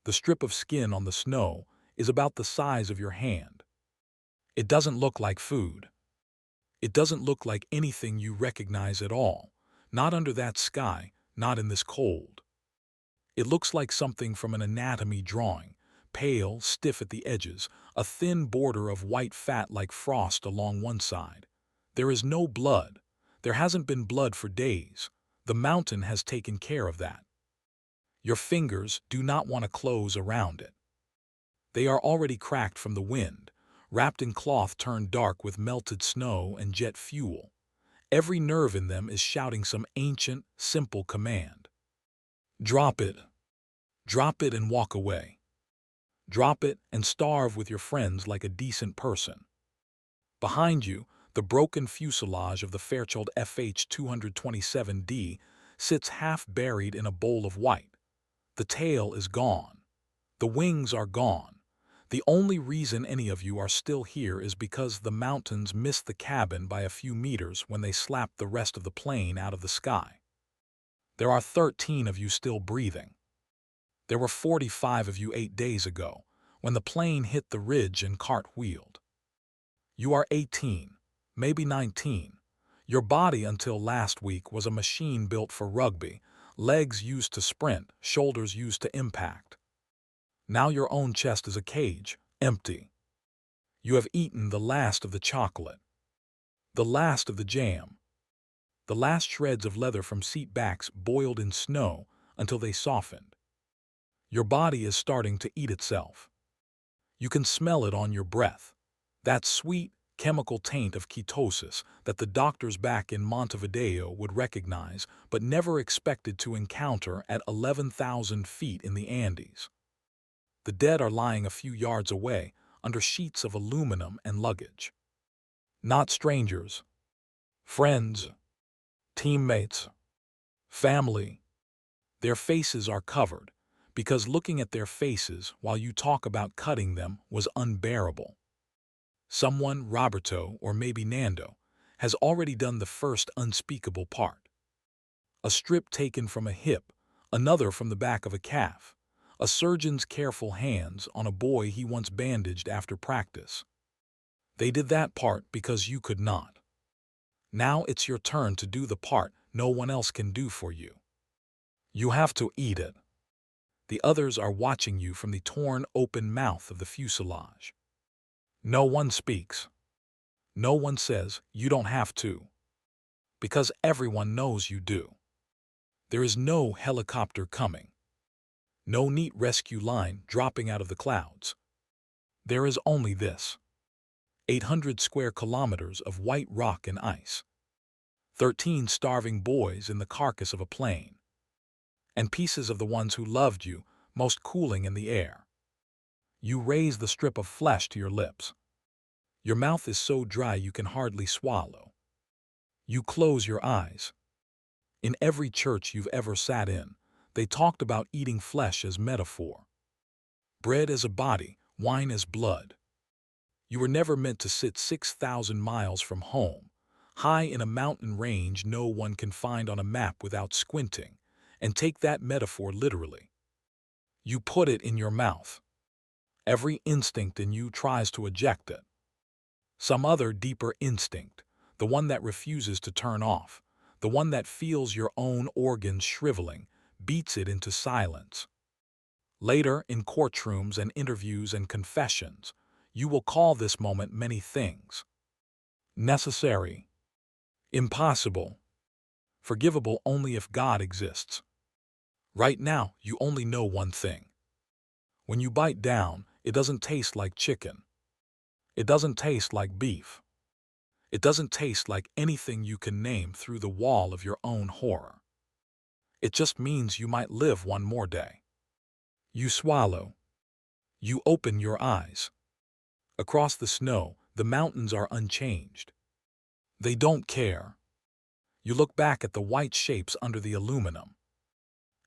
The strip of skin on the snow is about the size of your hand. It doesn't look like food. It doesn't look like anything you recognize at all, not under that sky, not in this cold. It looks like something from an anatomy drawing, pale, stiff at the edges, a thin border of white fat like frost along one side. There is no blood. There hasn't been blood for days. The mountain has taken care of that. Your fingers do not want to close around it. They are already cracked from the wind, wrapped in cloth turned dark with melted snow and jet fuel. Every nerve in them is shouting some ancient, simple command. Drop it. Drop it and walk away. Drop it and starve with your friends like a decent person. Behind you, the broken fuselage of the Fairchild FH-227D sits half buried in a bowl of white. The tail is gone. The wings are gone. The only reason any of you are still here is because the mountains missed the cabin by a few meters when they slapped the rest of the plane out of the sky. There are 13 of you still breathing. There were 45 of you 8 days ago, when the plane hit the ridge and cartwheeled. You are 18, maybe 19. Your body until last week was a machine built for rugby, legs used to sprint, shoulders used to impact. Now your own chest is a cage, empty. You have eaten the last of the chocolate, the last of the jam, the last shreds of leather from seat backs boiled in snow until they softened. Your body is starting to eat itself. You can smell it on your breath, that sweet, chemical taint of ketosis that the doctors back in Montevideo would recognize but never expected to encounter at 11,000 feet in the Andes. The dead are lying a few yards away under sheets of aluminum and luggage. Not strangers. Friends. Teammates. Family. Their faces are covered because looking at their faces while you talk about cutting them was unbearable. Someone, Roberto or maybe Nando, has already done the first unspeakable part. A strip taken from a hip, another from the back of a calf, a surgeon's careful hands on a boy he once bandaged after practice. They did that part because you could not. Now it's your turn to do the part no one else can do for you. You have to eat it. The others are watching you from the torn open mouth of the fuselage. No one speaks. No one says you don't have to. Because everyone knows you do. There is no helicopter coming. No neat rescue line dropping out of the clouds. There is only this. 800 square kilometers of white rock and ice. 13 starving boys in the carcass of a plane. And pieces of the ones who loved you most cooling in the air. You raise the strip of flesh to your lips. Your mouth is so dry you can hardly swallow. You close your eyes. In every church you've ever sat in, they talked about eating flesh as metaphor. Bread as a body, wine as blood. You were never meant to sit 6,000 miles from home, high in a mountain range no one can find on a map without squinting, and take that metaphor literally. You put it in your mouth. Every instinct in you tries to eject it. Some other deeper instinct, the one that refuses to turn off, the one that feels your own organs shriveling, beats it into silence. Later, in courtrooms and interviews and confessions, you will call this moment many things. Necessary. Impossible. Forgivable only if God exists. Right now, you only know one thing. When you bite down, it doesn't taste like chicken. It doesn't taste like beef. It doesn't taste like anything you can name through the wall of your own horror. It just means you might live one more day. You swallow. You open your eyes. Across the snow, the mountains are unchanged. They don't care. You look back at the white shapes under the aluminum.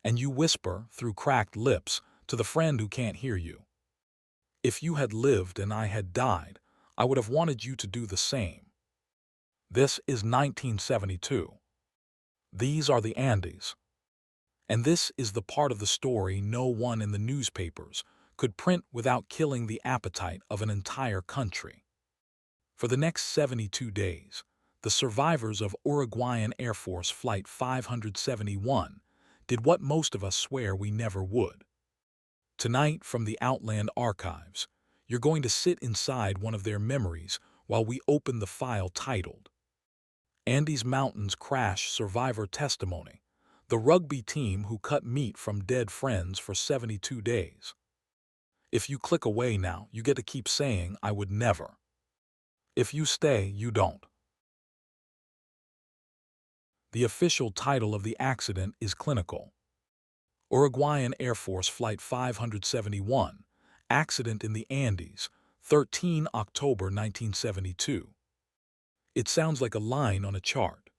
And you whisper through cracked lips to the friend who can't hear you. If you had lived and I had died, I would have wanted you to do the same. This is 1972. These are the Andes. And this is the part of the story no one in the newspapers could print without killing the appetite of an entire country. For the next 72 days, the survivors of Uruguayan Air Force Flight 571 did what most of us swear we never would. Tonight, from the Outland Archives, you're going to sit inside one of their memories while we open the file titled Andes Mountains Crash Survivor Testimony, the rugby team who cut meat from dead friends for 72 days. If you click away now, you get to keep saying, "I would never." If you stay, you don't. The official title of the accident is clinical. Uruguayan Air Force Flight 571, Accident in the Andes, 13 October 1972. It sounds like a line on a chart.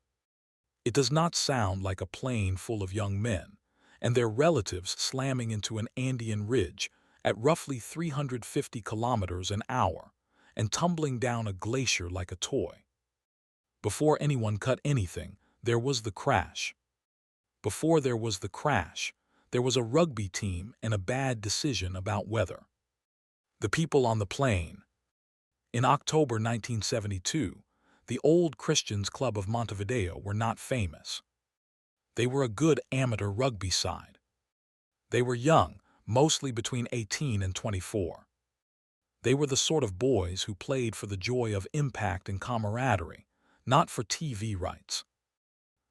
It does not sound like a plane full of young men and their relatives slamming into an Andean ridge at roughly 350 kilometers an hour and tumbling down a glacier like a toy. Before anyone cut anything, there was the crash. Before there was the crash, there was a rugby team and a bad decision about weather. The people on the plane. In October 1972, the Old Christians Club of Montevideo were not famous. They were a good amateur rugby side. They were young, mostly between 18 and 24. They were the sort of boys who played for the joy of impact and camaraderie, not for TV rights.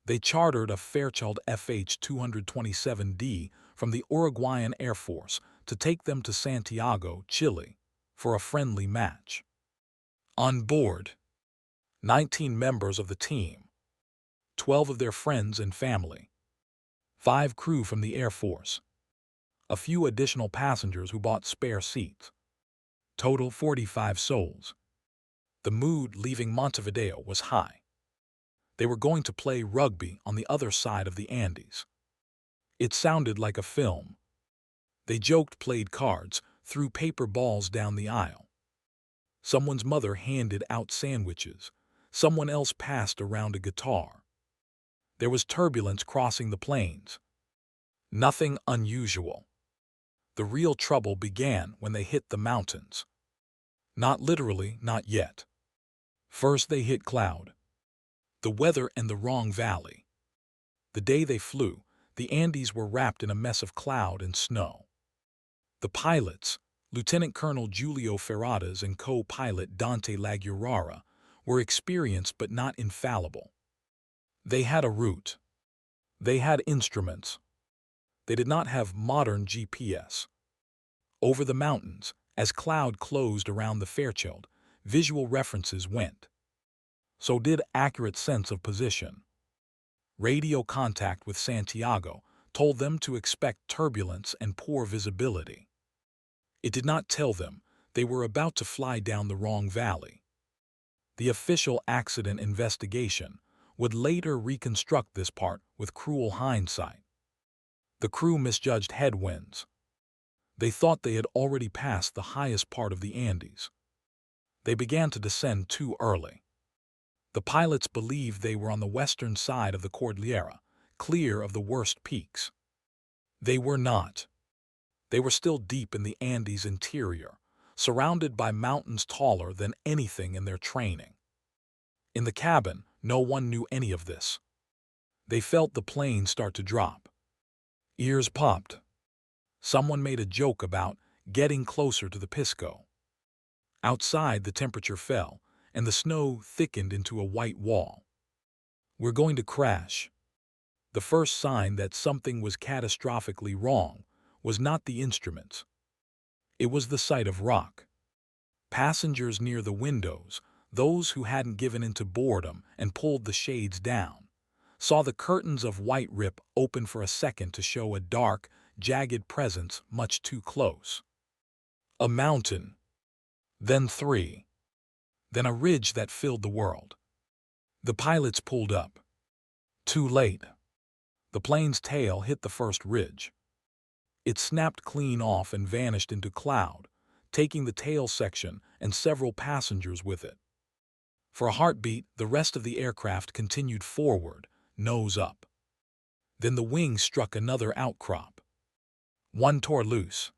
They chartered a Fairchild FH-227D from the Uruguayan Air Force to take them to Santiago, Chile, for a friendly match. On board, 19 members of the team, 12 of their friends and family, 5 crew from the Air Force, a few additional passengers who bought spare seats. Total 45 souls. The mood leaving Montevideo was high. They were going to play rugby on the other side of the Andes. It sounded like a film. They joked, played cards, threw paper balls down the aisle. Someone's mother handed out sandwiches. Someone else passed around a guitar. There was turbulence crossing the plains. Nothing unusual. The real trouble began when they hit the mountains. Not literally, not yet. First they hit cloud. The weather and the wrong valley. The day they flew, the Andes were wrapped in a mess of cloud and snow. The pilots, Lieutenant Colonel Julio Ferradas and co-pilot Dante Laguerrara, were experienced but not infallible. They had a route. They had instruments. They did not have modern GPS. Over the mountains, as cloud closed around the Fairchild, visual references went. So did accurate sense of position. Radio contact with Santiago told them to expect turbulence and poor visibility. It did not tell them they were about to fly down the wrong valley. The official accident investigation would later reconstruct this part with cruel hindsight. The crew misjudged headwinds. They thought they had already passed the highest part of the Andes. They began to descend too early. The pilots believed they were on the western side of the Cordillera, clear of the worst peaks. They were not. They were still deep in the Andes interior, surrounded by mountains taller than anything in their training. In the cabin, no one knew any of this. They felt the plane start to drop. Ears popped. Someone made a joke about getting closer to the Pisco. Outside, the temperature fell, and the snow thickened into a white wall. We're going to crash. The first sign that something was catastrophically wrong was not the instruments. It was the sight of rock. Passengers near the windows, those who hadn't given in to boredom and pulled the shades down, saw the curtains of white rip open for a second to show a dark, jagged presence much too close. A mountain. Then 3. Then a ridge that filled the world. The pilots pulled up. Too late. The plane's tail hit the first ridge. It snapped clean off and vanished into cloud, taking the tail section and several passengers with it. For a heartbeat, the rest of the aircraft continued forward, nose up. Then the wings struck another outcrop. One tore loose.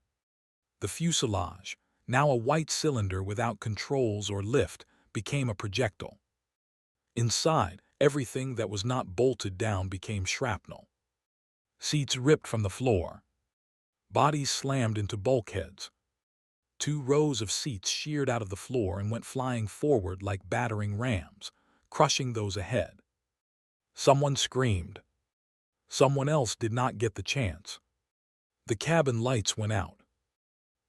The fuselage, now a white cylinder without controls or lift, became a projectile. Inside, everything that was not bolted down became shrapnel. Seats ripped from the floor. Bodies slammed into bulkheads. 2 rows of seats sheared out of the floor and went flying forward like battering rams, crushing those ahead. Someone screamed. Someone else did not get the chance. The cabin lights went out.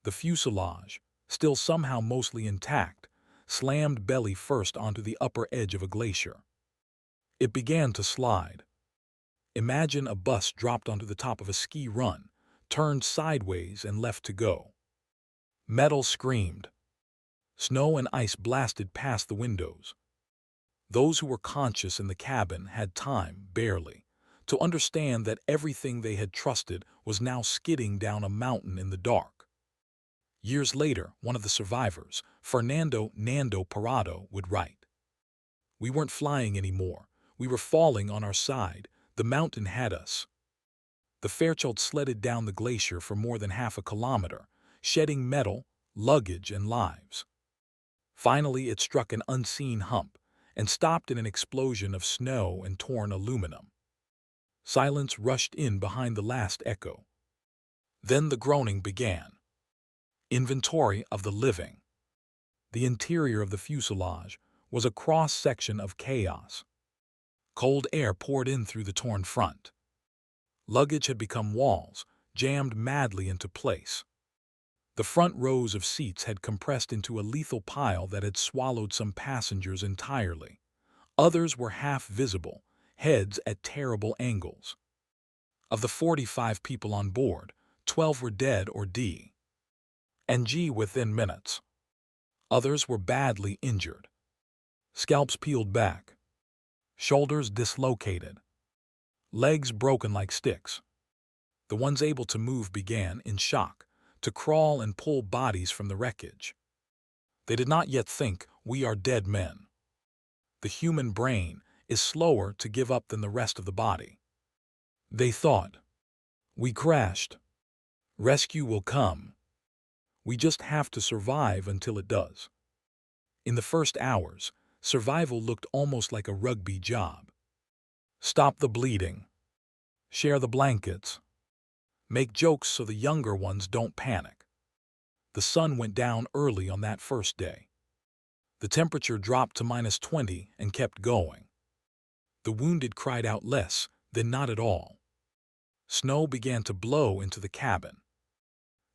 The fuselage, still somehow mostly intact, slammed belly first onto the upper edge of a glacier. It began to slide. Imagine a bus dropped onto the top of a ski run, turned sideways and left to go. Metal screamed. Snow and ice blasted past the windows. Those who were conscious in the cabin had time, barely, to understand that everything they had trusted was now skidding down a mountain in the dark. Years later, one of the survivors, Fernando "Nando" Parado, would write, "We weren't flying anymore. We were falling on our side. The mountain had us." The Fairchild sledded down the glacier for more than half a kilometer, shedding metal, luggage, and lives. Finally, it struck an unseen hump and stopped in an explosion of snow and torn aluminum. Silence rushed in behind the last echo. Then the groaning began. Inventory of the living. The interior of the fuselage was a cross-section of chaos. Cold air poured in through the torn front. Luggage had become walls, jammed madly into place. The front rows of seats had compressed into a lethal pile that had swallowed some passengers entirely. Others were half visible, heads at terrible angles. Of the 45 people on board, 12 were dead or D&G within minutes. Others were badly injured. Scalps peeled back. Shoulders dislocated. Legs broken like sticks. The ones able to move began, in shock, to crawl and pull bodies from the wreckage. They did not yet think, "We are dead men." The human brain is slower to give up than the rest of the body. They thought, "We crashed. Rescue will come. We just have to survive until it does." In the first hours, survival looked almost like a rugby job. Stop the bleeding. Share the blankets. Make jokes so the younger ones don't panic. The sun went down early on that first day. The temperature dropped to -20 and kept going. The wounded cried out less, then not at all. Snow began to blow into the cabin.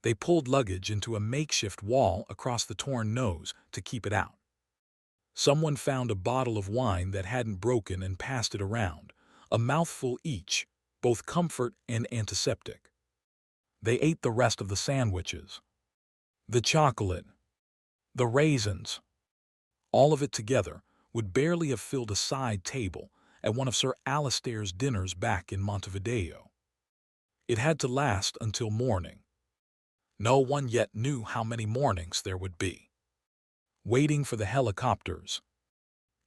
They pulled luggage into a makeshift wall across the torn nose to keep it out. Someone found a bottle of wine that hadn't broken and passed it around, a mouthful each, both comfort and antiseptic. They ate the rest of the sandwiches, the chocolate, the raisins. All of it together would barely have filled a side table at one of Sir Alistair's dinners back in Montevideo. It had to last until morning. No one yet knew how many mornings there would be. Waiting for the helicopters.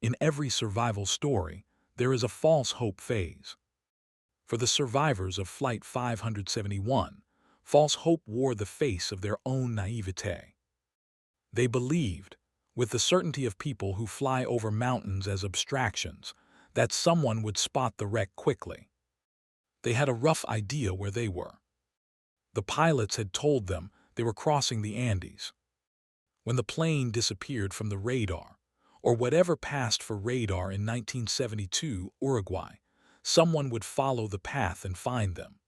In every survival story, there is a false hope phase. For the survivors of Flight 571, false hope wore the face of their own naivete. They believed, with the certainty of people who fly over mountains as abstractions, that someone would spot the wreck quickly. They had a rough idea where they were. The pilots had told them they were crossing the Andes. When the plane disappeared from the radar, or whatever passed for radar in 1972 Uruguay, someone would follow the path and find them.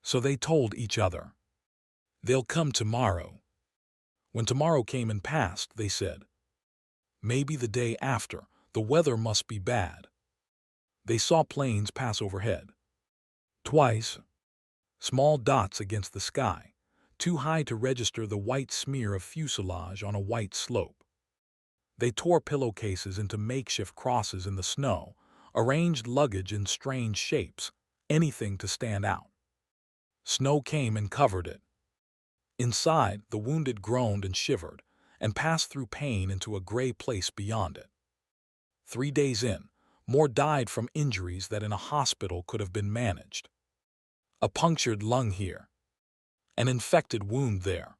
So they told each other, "They'll come tomorrow." When tomorrow came and passed, they said, "Maybe the day after, the weather must be bad." They saw planes pass overhead. Twice. Small dots against the sky, too high to register the white smear of fuselage on a white slope. They tore pillowcases into makeshift crosses in the snow, arranged luggage in strange shapes, anything to stand out. Snow came and covered it. Inside, the wounded groaned and shivered, and passed through pain into a gray place beyond it. 3 days in, More died from injuries that in a hospital could have been managed. A punctured lung here, an infected wound there.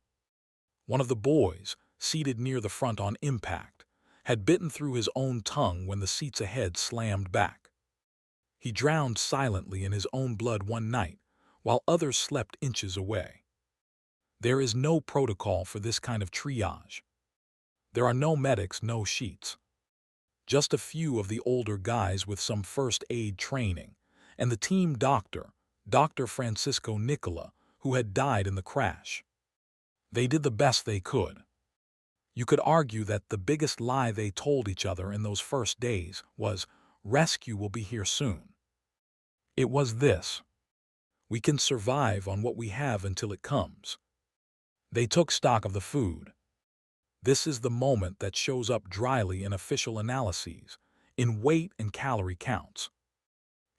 One of the boys, seated near the front on impact, had bitten through his own tongue when the seats ahead slammed back. He drowned silently in his own blood one night, while others slept inches away. There is no protocol for this kind of triage. There are no medics, no sheets. Just a few of the older guys with some first aid training, and the team doctor, Dr. Francisco Nicola, who had died in the crash. They did the best they could. You could argue that the biggest lie they told each other in those first days was, "Rescue will be here soon." It was this: "We can survive on what we have until it comes." They took stock of the food. This is the moment that shows up dryly in official analyses, in weight and calorie counts.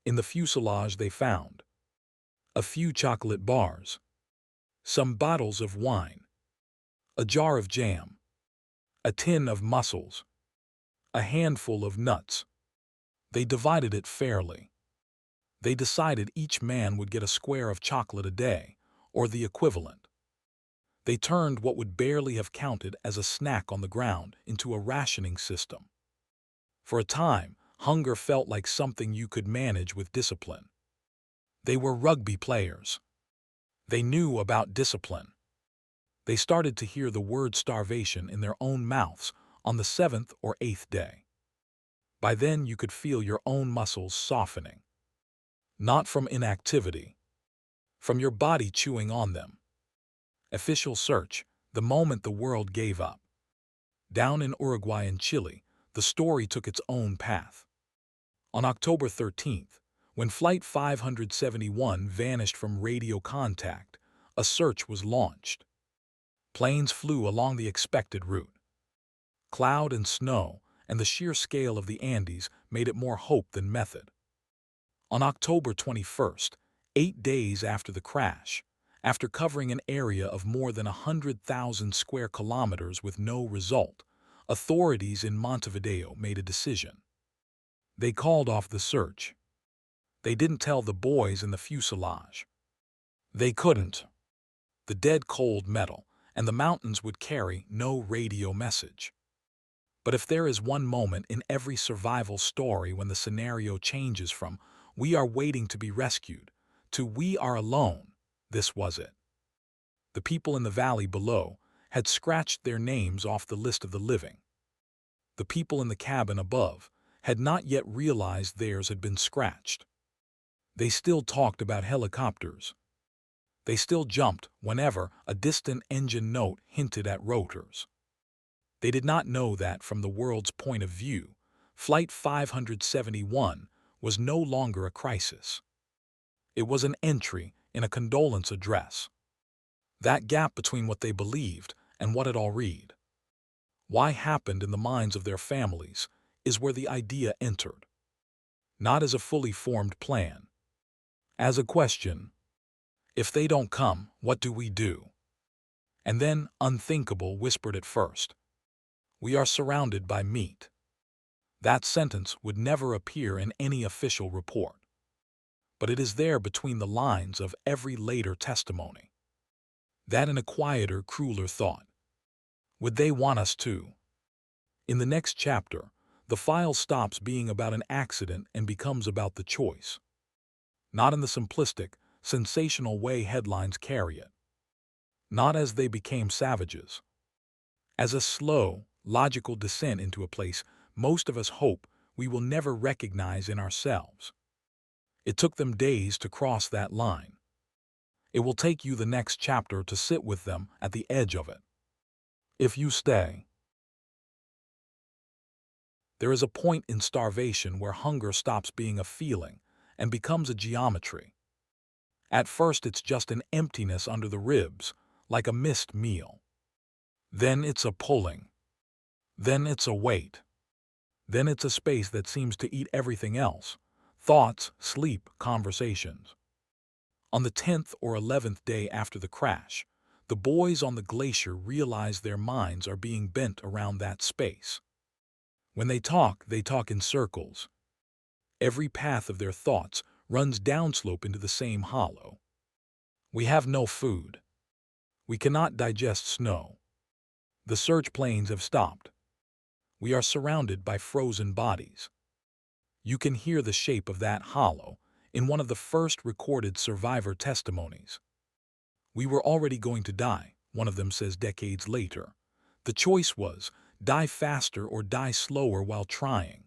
In the fuselage they found a few chocolate bars, some bottles of wine, a jar of jam, a tin of mussels, a handful of nuts. They divided it fairly. They decided each man would get a square of chocolate a day, or the equivalent. They turned what would barely have counted as a snack on the ground into a rationing system. For a time, hunger felt like something you could manage with discipline. They were rugby players. They knew about discipline. They started to hear the word starvation in their own mouths on the 7th or 8th day. By then you could feel your own muscles softening. Not from inactivity, from your body chewing on them. Official search, the moment the world gave up. Down in Uruguay and Chile, the story took its own path. On October 13th, when Flight 571 vanished from radio contact, a search was launched. Planes flew along the expected route. Cloud and snow and the sheer scale of the Andes made it more hope than method. On October 21st, 8 days after the crash, after covering an area of more than 100,000 square kilometers with no result, authorities in Montevideo made a decision. They called off the search. They didn't tell the boys in the fuselage. They couldn't. The dead cold metal and the mountains would carry no radio message. But if there is one moment in every survival story when the scenario changes from "we are waiting to be rescued" to "we are alone," this was it. The people in the valley below had scratched their names off the list of the living. The people in the cabin above had not yet realized theirs had been scratched. They still talked about helicopters. They still jumped whenever a distant engine note hinted at rotors. They did not know that, from the world's point of view, Flight 571 was no longer a crisis. It was an entry in a condolence address. That gap between what they believed and what it all read, why happened in the minds of their families, is where the idea entered. Not as a fully formed plan. As a question: if they don't come, what do we do? And then, unthinkable whispered at first: we are surrounded by meat. That sentence would never appear in any official report. But it is there between the lines of every later testimony. That and a quieter, crueler thought. Would they want us to? In the next chapter, the file stops being about an accident and becomes about the choice. Not in the simplistic, sensational way headlines carry it. Not as they became savages. As a slow, logical descent into a place most of us hope we will never recognize in ourselves. It took them days to cross that line. It will take you the next chapter to sit with them at the edge of it. If you stay. There is a point in starvation where hunger stops being a feeling and becomes a geometry. At first it's just an emptiness under the ribs, like a missed meal. Then it's a pulling. Then it's a weight. Then it's a space that seems to eat everything else: thoughts, sleep, conversations. On the 10th or 11th day after the crash, the boys on the glacier realize their minds are being bent around that space. When they talk in circles. Every path of their thoughts runs downslope into the same hollow. We have no food. We cannot digest snow. The search planes have stopped. We are surrounded by frozen bodies. You can hear the shape of that hollow in one of the first recorded survivor testimonies. We were already going to die, one of them says decades later. The choice was die faster or die slower while trying.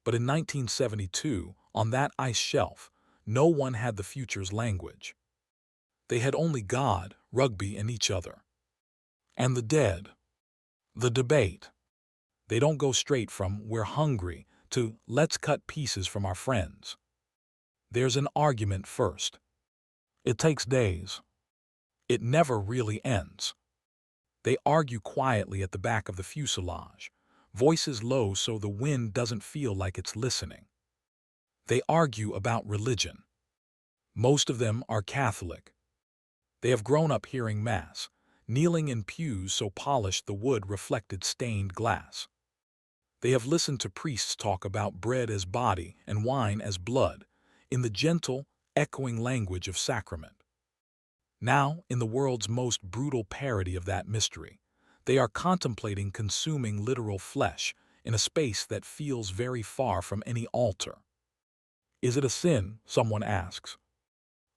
But in 1972, on that ice shelf, no one had the future's language. They had only God, Rugby, and each other. And the dead. The debate. They don't go straight from "we're hungry" to "let's cut pieces from our friends." There's an argument first. It takes days. It never really ends. They argue quietly at the back of the fuselage, voices low so the wind doesn't feel like it's listening. They argue about religion. Most of them are Catholic. They have grown up hearing Mass, kneeling in pews so polished the wood reflected stained glass. They have listened to priests talk about bread as body and wine as blood, in the gentle, echoing language of sacrament. Now, in the world's most brutal parody of that mystery, they are contemplating consuming literal flesh in a space that feels very far from any altar. Is it a sin? Someone asks.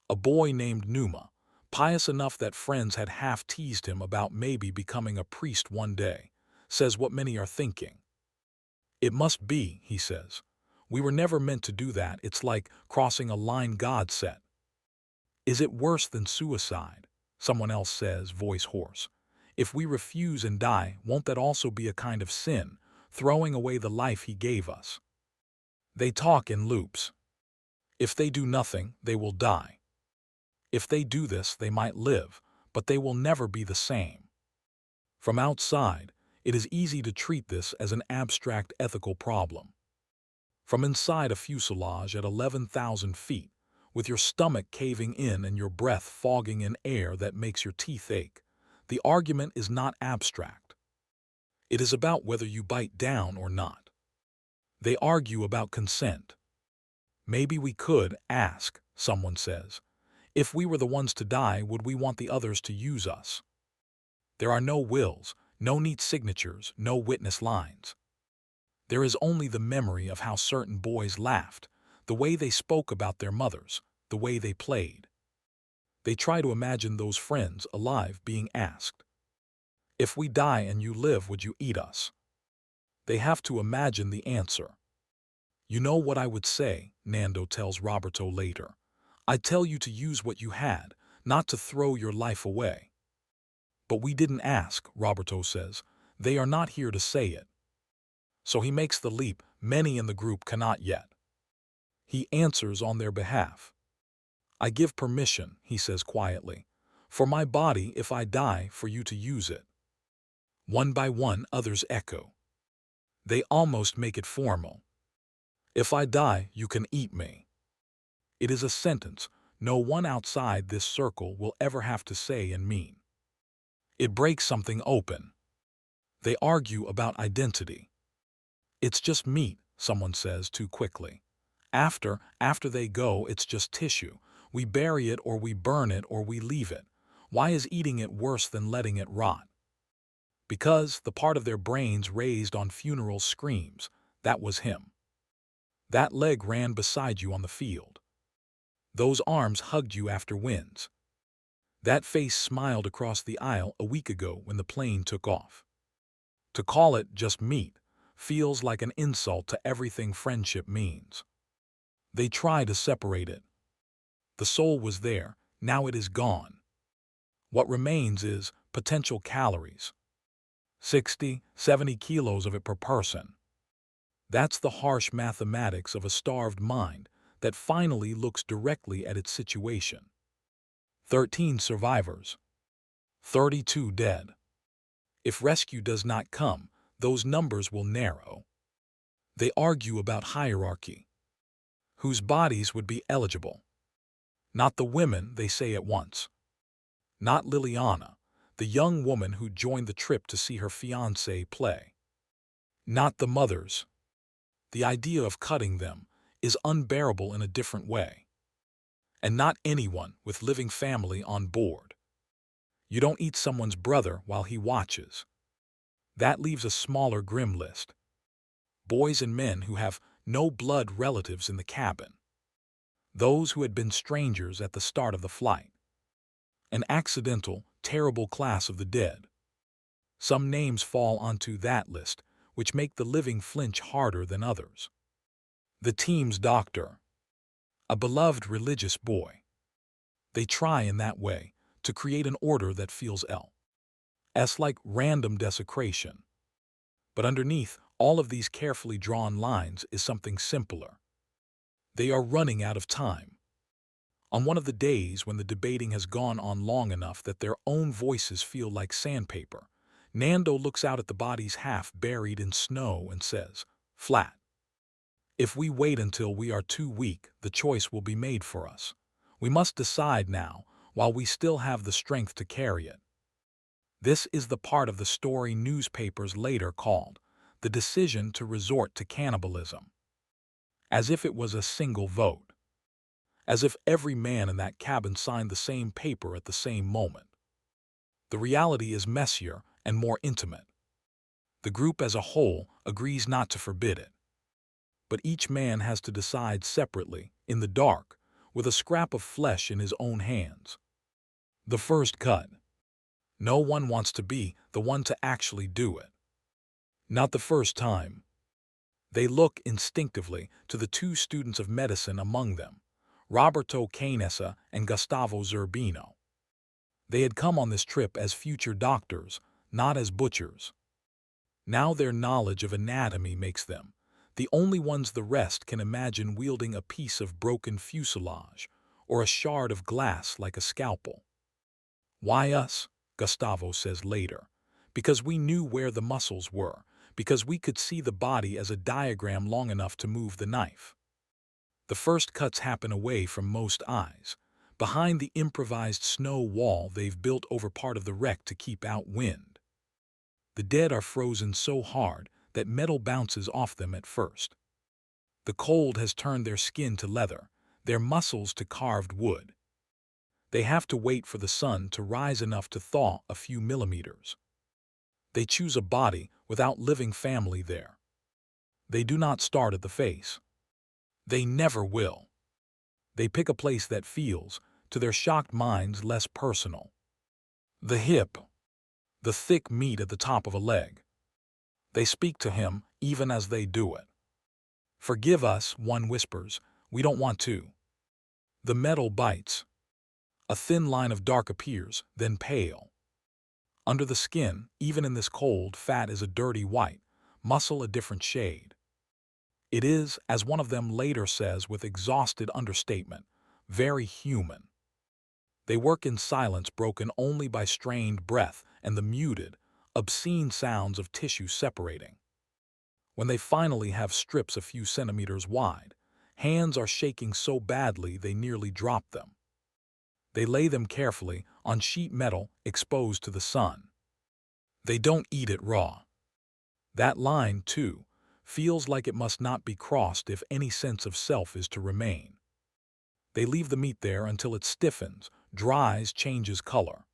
A boy named Numa, pious enough that friends had half teased him about maybe becoming a priest one day, says what many are thinking. It must be, he says. We were never meant to do that. It's like crossing a line God set. Is it worse than suicide? Someone else says, voice hoarse. If we refuse and die, won't that also be a kind of sin, throwing away the life he gave us? They talk in loops. If they do nothing, they will die. If they do this, they might live, but they will never be the same. From outside, it is easy to treat this as an abstract ethical problem. From inside a fuselage at 11,000 feet, with your stomach caving in and your breath fogging in air that makes your teeth ache, the argument is not abstract. It is about whether you bite down or not. They argue about consent. Maybe we could ask, someone says. If we were the ones to die, would we want the others to use us? There are no wills, no neat signatures, no witness lines. There is only the memory of how certain boys laughed, the way they spoke about their mothers, the way they played. They try to imagine those friends alive being asked, "If we die and you live, would you eat us?" They have to imagine the answer. You know what I would say, Nando tells Roberto later. I'd tell you to use what you had, not to throw your life away. But we didn't ask, Roberto says. They are not here to say it. So he makes the leap many in the group cannot yet. He answers on their behalf. I give permission, he says quietly, for my body if I die for you to use it. One by one others echo. They almost make it formal. If I die, you can eat me. It is a sentence no one outside this circle will ever have to say and mean. It breaks something open. They argue about identity. It's just meat, someone says too quickly. After they go, it's just tissue. We bury it or we burn it or we leave it. Why is eating it worse than letting it rot? Because the part of their brains raised on funeral screams, that was him. That leg ran beside you on the field. Those arms hugged you after wins. That face smiled across the aisle a week ago when the plane took off. To call it just meat feels like an insult to everything friendship means. They try to separate it. The soul was there, now it is gone. What remains is potential calories. 60, 70 kilos of it per person. That's the harsh mathematics of a starved mind that finally looks directly at its situation. 13 survivors. 32 dead. If rescue does not come, those numbers will narrow. They argue about hierarchy. Whose bodies would be eligible? Not the women, they say at once. Not Liliana, the young woman who joined the trip to see her fiancé play. Not the mothers. The idea of cutting them, is unbearable in a different way. And not anyone with living family on board. You don't eat someone's brother while he watches. That leaves a smaller grim list. Boys and men who have no blood relatives in the cabin. Those who had been strangers at the start of the flight. An accidental, terrible class of the dead. Some names fall onto that list, which make the living flinch harder than others. The team's doctor. A beloved religious boy. They try in that way to create an order that feels like random desecration. But underneath all of these carefully drawn lines is something simpler. They are running out of time. On one of the days when the debating has gone on long enough that their own voices feel like sandpaper, Nando looks out at the bodies half buried in snow and says, flat, "If we wait until we are too weak, the choice will be made for us. We must decide now, while we still have the strength to carry it." This is the part of the story newspapers later called the decision to resort to cannibalism. As if it was a single vote. As if every man in that cabin signed the same paper at the same moment. The reality is messier and more intimate. The group as a whole agrees not to forbid it. But each man has to decide separately, in the dark, with a scrap of flesh in his own hands. The first cut. No one wants to be the one to actually do it. Not the first time. They look instinctively to the two students of medicine among them, Roberto Canessa and Gustavo Zerbino. They had come on this trip as future doctors, not as butchers. Now their knowledge of anatomy makes them the only ones the rest can imagine wielding a piece of broken fuselage or a shard of glass like a scalpel. Why us? Gustavo says later. Because we knew where the muscles were, because we could see the body as a diagram long enough to move the knife. The first cuts happen away from most eyes, behind the improvised snow wall they've built over part of the wreck to keep out wind. The dead are frozen so hard that metal bounces off them at first. The cold has turned their skin to leather, their muscles to carved wood. They have to wait for the sun to rise enough to thaw a few millimeters. They choose a body without living family there. They do not start at the face. They never will. They pick a place that feels, to their shocked minds, less personal. The hip. The thick meat at the top of a leg. They speak to him even as they do it. "Forgive us," one whispers, "we don't want to." The metal bites. A thin line of dark appears, then pale. Under the skin, even in this cold, fat is a dirty white, muscle a different shade. It is, as one of them later says with exhausted understatement, very human. They work in silence broken only by strained breath and the muted, obscene sounds of tissue separating. When they finally have strips a few centimeters wide, hands are shaking so badly they nearly drop them. They lay them carefully on sheet metal exposed to the sun. They don't eat it raw. That line, too, feels like it must not be crossed if any sense of self is to remain. They leave the meat there until it stiffens, dries, changes color.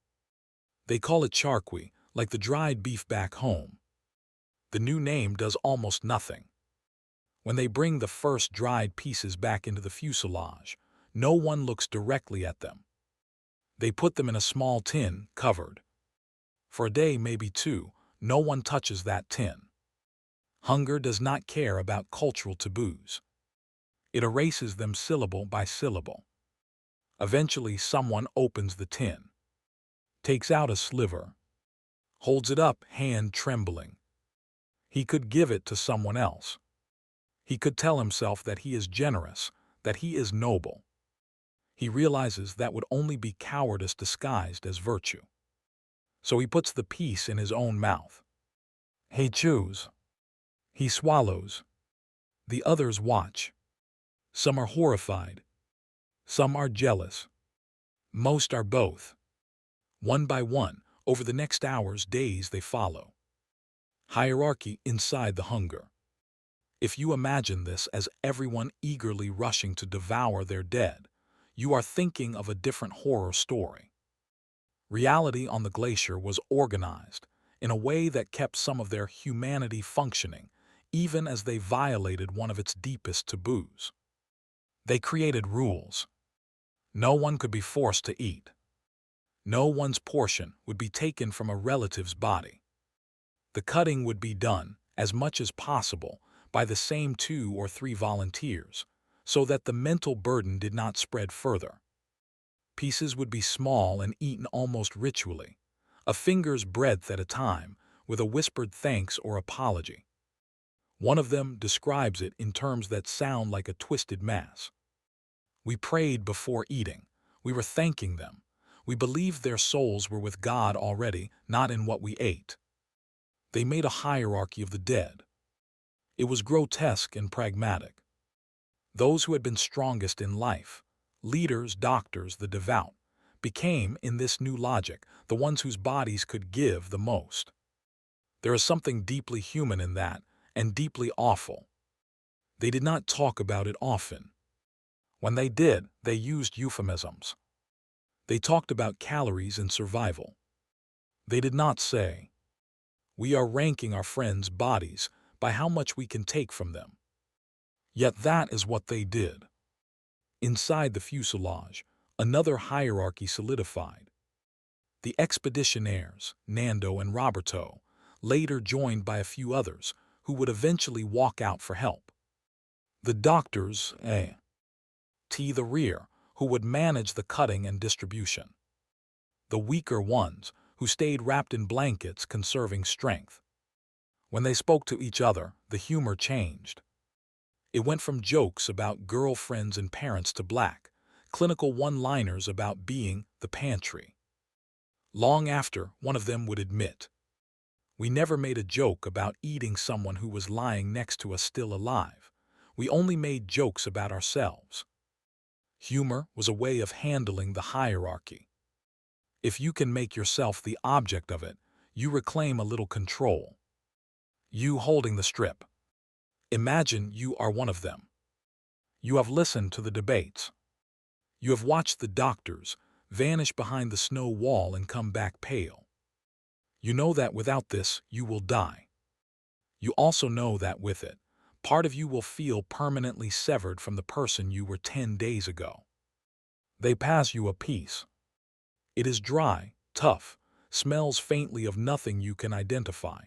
They call it charqui, like the dried beef back home. The new name does almost nothing. When they bring the first dried pieces back into the fuselage, no one looks directly at them. They put them in a small tin, covered. For a day, maybe two, no one touches that tin. Hunger does not care about cultural taboos. It erases them syllable by syllable. Eventually, someone opens the tin, takes out a sliver, holds it up, hand trembling. He could give it to someone else. He could tell himself that he is generous, that he is noble. He realizes that would only be cowardice disguised as virtue. So he puts the piece in his own mouth. He chews. He swallows. The others watch. Some are horrified. Some are jealous. Most are both. One by one, over the next hours, days they follow. Hierarchy inside the hunger. If you imagine this as everyone eagerly rushing to devour their dead, you are thinking of a different horror story. Reality on the glacier was organized in a way that kept some of their humanity functioning, even as they violated one of its deepest taboos. They created rules. No one could be forced to eat. No one's portion would be taken from a relative's body. The cutting would be done, as much as possible, by the same 2 or 3 volunteers, so that the mental burden did not spread further. Pieces would be small and eaten almost ritually, a finger's breadth at a time, with a whispered thanks or apology. One of them describes it in terms that sound like a twisted mass. We prayed before eating. We were thanking them. We believed their souls were with God already, not in what we ate. They made a hierarchy of the dead. It was grotesque and pragmatic. Those who had been strongest in life, leaders, doctors, the devout, became, in this new logic, the ones whose bodies could give the most. There is something deeply human in that, and deeply awful. They did not talk about it often. When they did, they used euphemisms. They talked about calories and survival. They did not say, "We are ranking our friends' bodies by how much we can take from them." Yet that is what they did. Inside the fuselage, another hierarchy solidified. The expeditionaires, Nando and Roberto, later joined by a few others, who would eventually walk out for help. The doctors, the rear, who would manage the cutting and distribution. The weaker ones, who stayed wrapped in blankets conserving strength. When they spoke to each other, the humor changed. It went from jokes about girlfriends and parents to black, clinical one-liners about being the pantry. Long after, one of them would admit, "We never made a joke about eating someone who was lying next to us still alive. We only made jokes about ourselves." Humor was a way of handling the hierarchy. If you can make yourself the object of it, you reclaim a little control. You holding the strip. Imagine you are one of them. You have listened to the debates. You have watched the doctors vanish behind the snow wall and come back pale. You know that without this, you will die. You also know that with it, part of you will feel permanently severed from the person you were 10 days ago. They pass you a piece. It is dry, tough, smells faintly of nothing you can identify.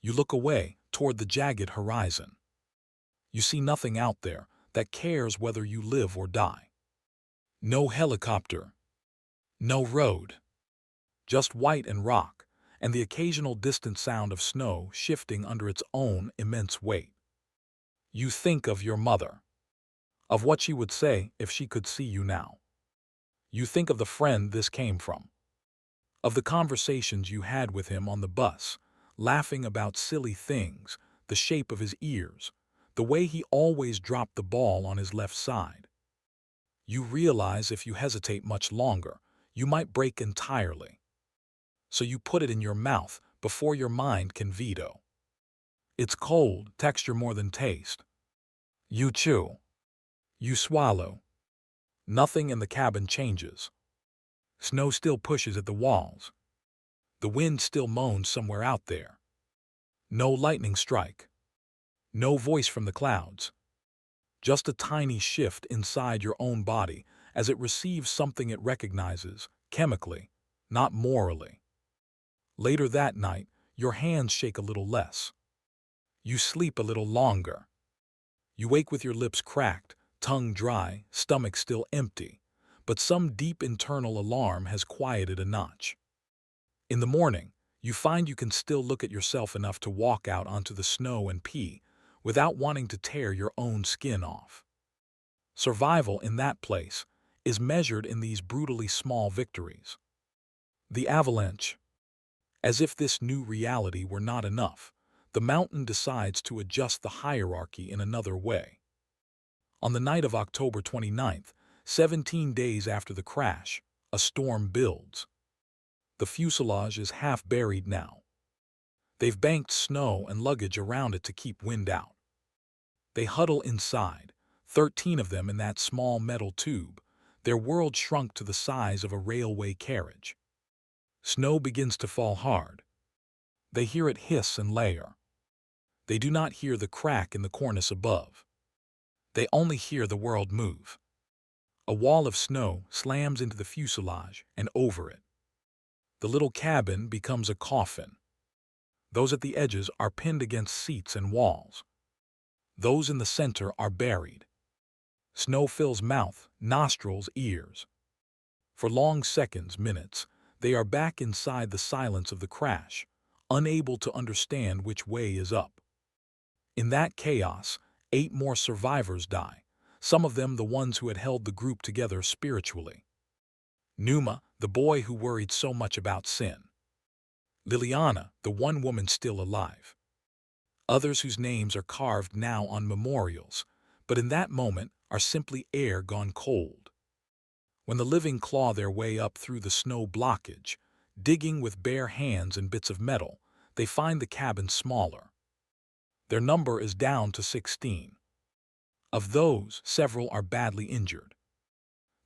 You look away toward the jagged horizon. You see nothing out there that cares whether you live or die. No helicopter. No road. Just white and rock, and the occasional distant sound of snow shifting under its own immense weight. You think of your mother. Of what she would say if she could see you now. You think of the friend this came from. Of the conversations you had with him on the bus, laughing about silly things, the shape of his ears, the way he always dropped the ball on his left side. You realize if you hesitate much longer, you might break entirely. So you put it in your mouth before your mind can veto. It's cold, texture more than taste. You chew. You swallow. Nothing in the cabin changes. Snow still pushes at the walls. The wind still moans somewhere out there. No lightning strike. No voice from the clouds. Just a tiny shift inside your own body as it receives something it recognizes, chemically, not morally. Later that night, your hands shake a little less. You sleep a little longer. You wake with your lips cracked, tongue dry, stomach still empty, but some deep internal alarm has quieted a notch. In the morning, you find you can still look at yourself enough to walk out onto the snow and pee without wanting to tear your own skin off. Survival in that place is measured in these brutally small victories. The avalanche. As if this new reality were not enough, the mountain decides to adjust the hierarchy in another way. On the night of October 29th, 17 days after the crash, a storm builds. The fuselage is half buried now. They've banked snow and luggage around it to keep wind out. They huddle inside, 13 of them in that small metal tube. Their world shrunk to the size of a railway carriage. Snow begins to fall hard. They hear it hiss and layer. They do not hear the crack in the cornice above. They only hear the world move. A wall of snow slams into the fuselage and over it. The little cabin becomes a coffin. Those at the edges are pinned against seats and walls. Those in the center are buried. Snow fills mouth, nostrils, ears. For long seconds, minutes, they are back inside the silence of the crash, unable to understand which way is up. In that chaos, 8 more survivors die, some of them the ones who had held the group together spiritually. Numa, the boy who worried so much about sin. Liliana, the one woman still alive. Others whose names are carved now on memorials, but in that moment are simply air gone cold. When the living claw their way up through the snow blockage, digging with bare hands and bits of metal, they find the cabin smaller. Their number is down to 16. Of those, several are badly injured.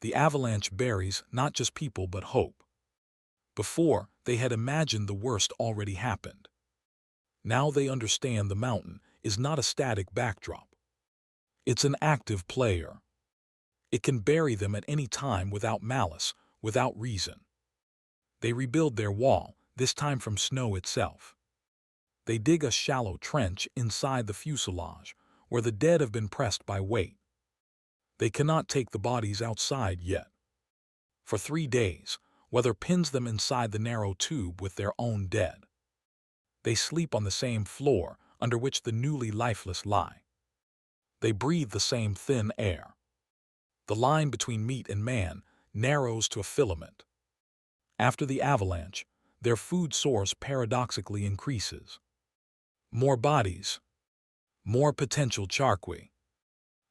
The avalanche buries not just people but hope. Before, they had imagined the worst already happened. Now they understand the mountain is not a static backdrop. It's an active player. It can bury them at any time without malice, without reason. They rebuild their wall, this time from snow itself. They dig a shallow trench inside the fuselage, where the dead have been pressed by weight. They cannot take the bodies outside yet. For 3 days, weather pins them inside the narrow tube with their own dead. They sleep on the same floor under which the newly lifeless lie. They breathe the same thin air. The line between meat and man narrows to a filament. After the avalanche, their food source paradoxically increases. More bodies, more potential charqui.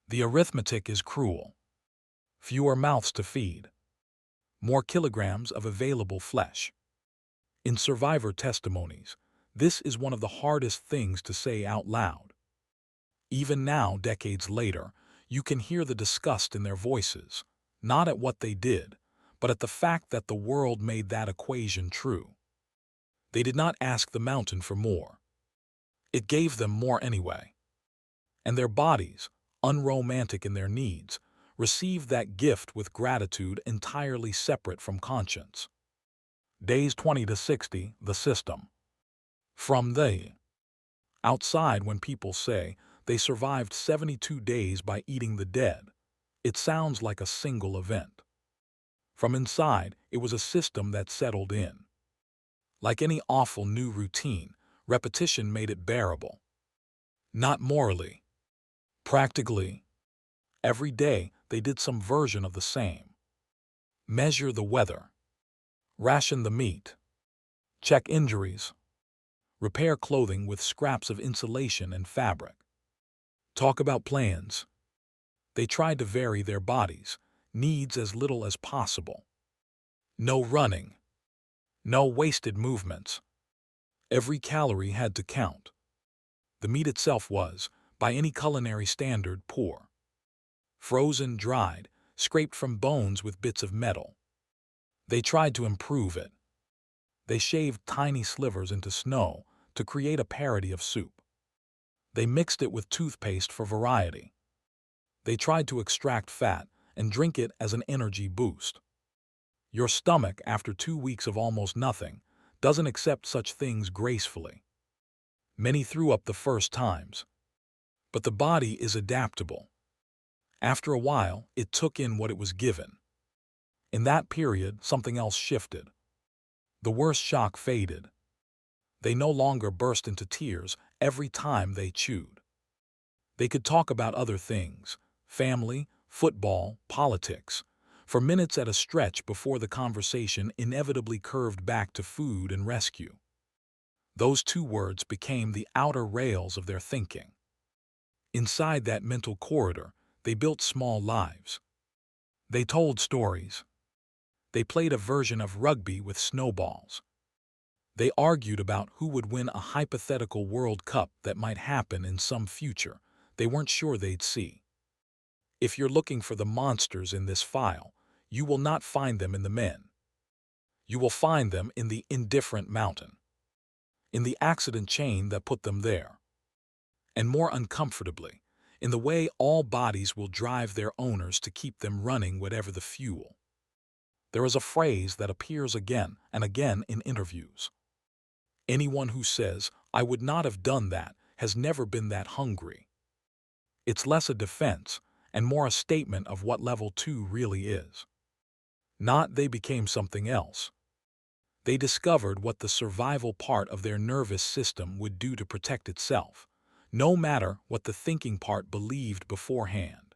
The arithmetic is cruel. Fewer mouths to feed. More kilograms of available flesh. In survivor testimonies, this is one of the hardest things to say out loud. Even now, decades later, you can hear the disgust in their voices, not at what they did, but at the fact that the world made that equation true. They did not ask the mountain for more. It gave them more anyway. And their bodies, unromantic in their needs, received that gift with gratitude entirely separate from conscience. Days 20 to 60, the system. From the outside, when people say they survived 72 days by eating the dead, it sounds like a single event. From inside, it was a system that settled in. Like any awful new routine, repetition made it bearable. Not morally. Practically. Every day, they did some version of the same. Measure the weather. Ration the meat. Check injuries. Repair clothing with scraps of insulation and fabric. Talk about plans. They tried to vary their bodies, needs as little as possible. No running. No wasted movements. Every calorie had to count. The meat itself was, by any culinary standard, poor. Frozen, dried, scraped from bones with bits of metal. They tried to improve it. They shaved tiny slivers into snow to create a parody of soup. They mixed it with toothpaste for variety. They tried to extract fat and drink it as an energy boost. Your stomach, after 2 weeks of almost nothing, doesn't accept such things gracefully. Many threw up the first times. But the body is adaptable. After a while, it took in what it was given. In that period, something else shifted. The worst shock faded. They no longer burst into tears every time they chewed. They could talk about other things, family, football, politics, for minutes at a stretch before the conversation inevitably curved back to food and rescue. Those 2 words became the outer rails of their thinking. Inside that mental corridor, they built small lives. They told stories. They played a version of rugby with snowballs. They argued about who would win a hypothetical World Cup that might happen in some future, they weren't sure they'd see. If you're looking for the monsters in this file, you will not find them in the men. You will find them in the indifferent mountain, in the accident chain that put them there, and more uncomfortably, in the way all bodies will drive their owners to keep them running whatever the fuel. There is a phrase that appears again and again in interviews. Anyone who says, "I would not have done that," has never been that hungry. It's less a defense and more a statement of what level 2 really is. Not they became something else. They discovered what the survival part of their nervous system would do to protect itself, no matter what the thinking part believed beforehand.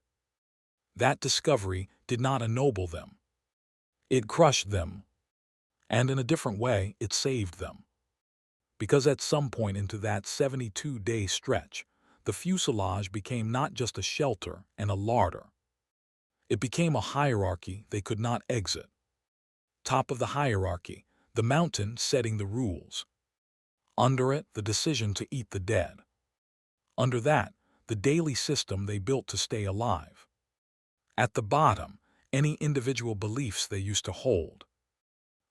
That discovery did not ennoble them. It crushed them, and in a different way, it saved them. Because at some point into that 72-day stretch, the fuselage became not just a shelter and a larder. It became a hierarchy they could not exit. Top of the hierarchy, the mountain setting the rules. Under it, the decision to eat the dead. Under that, the daily system they built to stay alive. At the bottom, any individual beliefs they used to hold.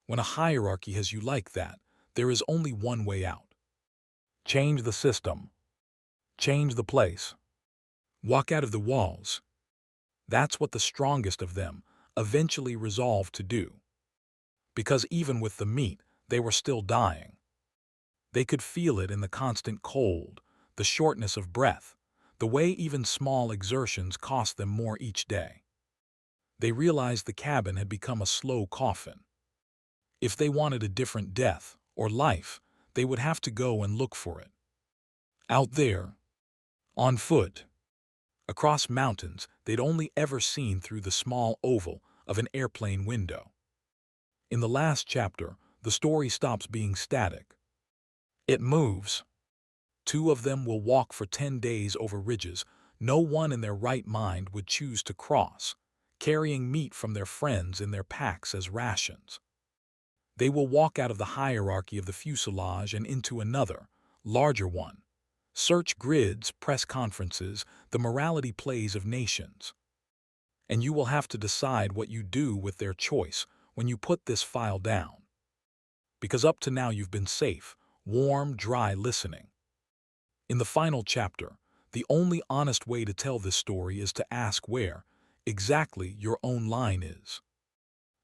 When a hierarchy has you like that, there is only one way out. Change the system. Change the place. Walk out of the walls. That's what the strongest of them eventually resolved to do. Because even with the meat, they were still dying. They could feel it in the constant cold, the shortness of breath, the way even small exertions cost them more each day. They realized the cabin had become a slow coffin. If they wanted a different death or life, they would have to go and look for it. Out there, on foot, across mountains they'd only ever seen through the small oval of an airplane window. In the last chapter, the story stops being static. It moves. 2 of them will walk for 10 days over ridges no one in their right mind would choose to cross, carrying meat from their friends in their packs as rations. They will walk out of the hierarchy of the fuselage and into another, larger one. Search grids, press conferences, the morality plays of nations. And you will have to decide what you do with their choice when you put this file down. Because up to now you've been safe, warm, dry listening. In the final chapter, the only honest way to tell this story is to ask where, exactly, your own line is.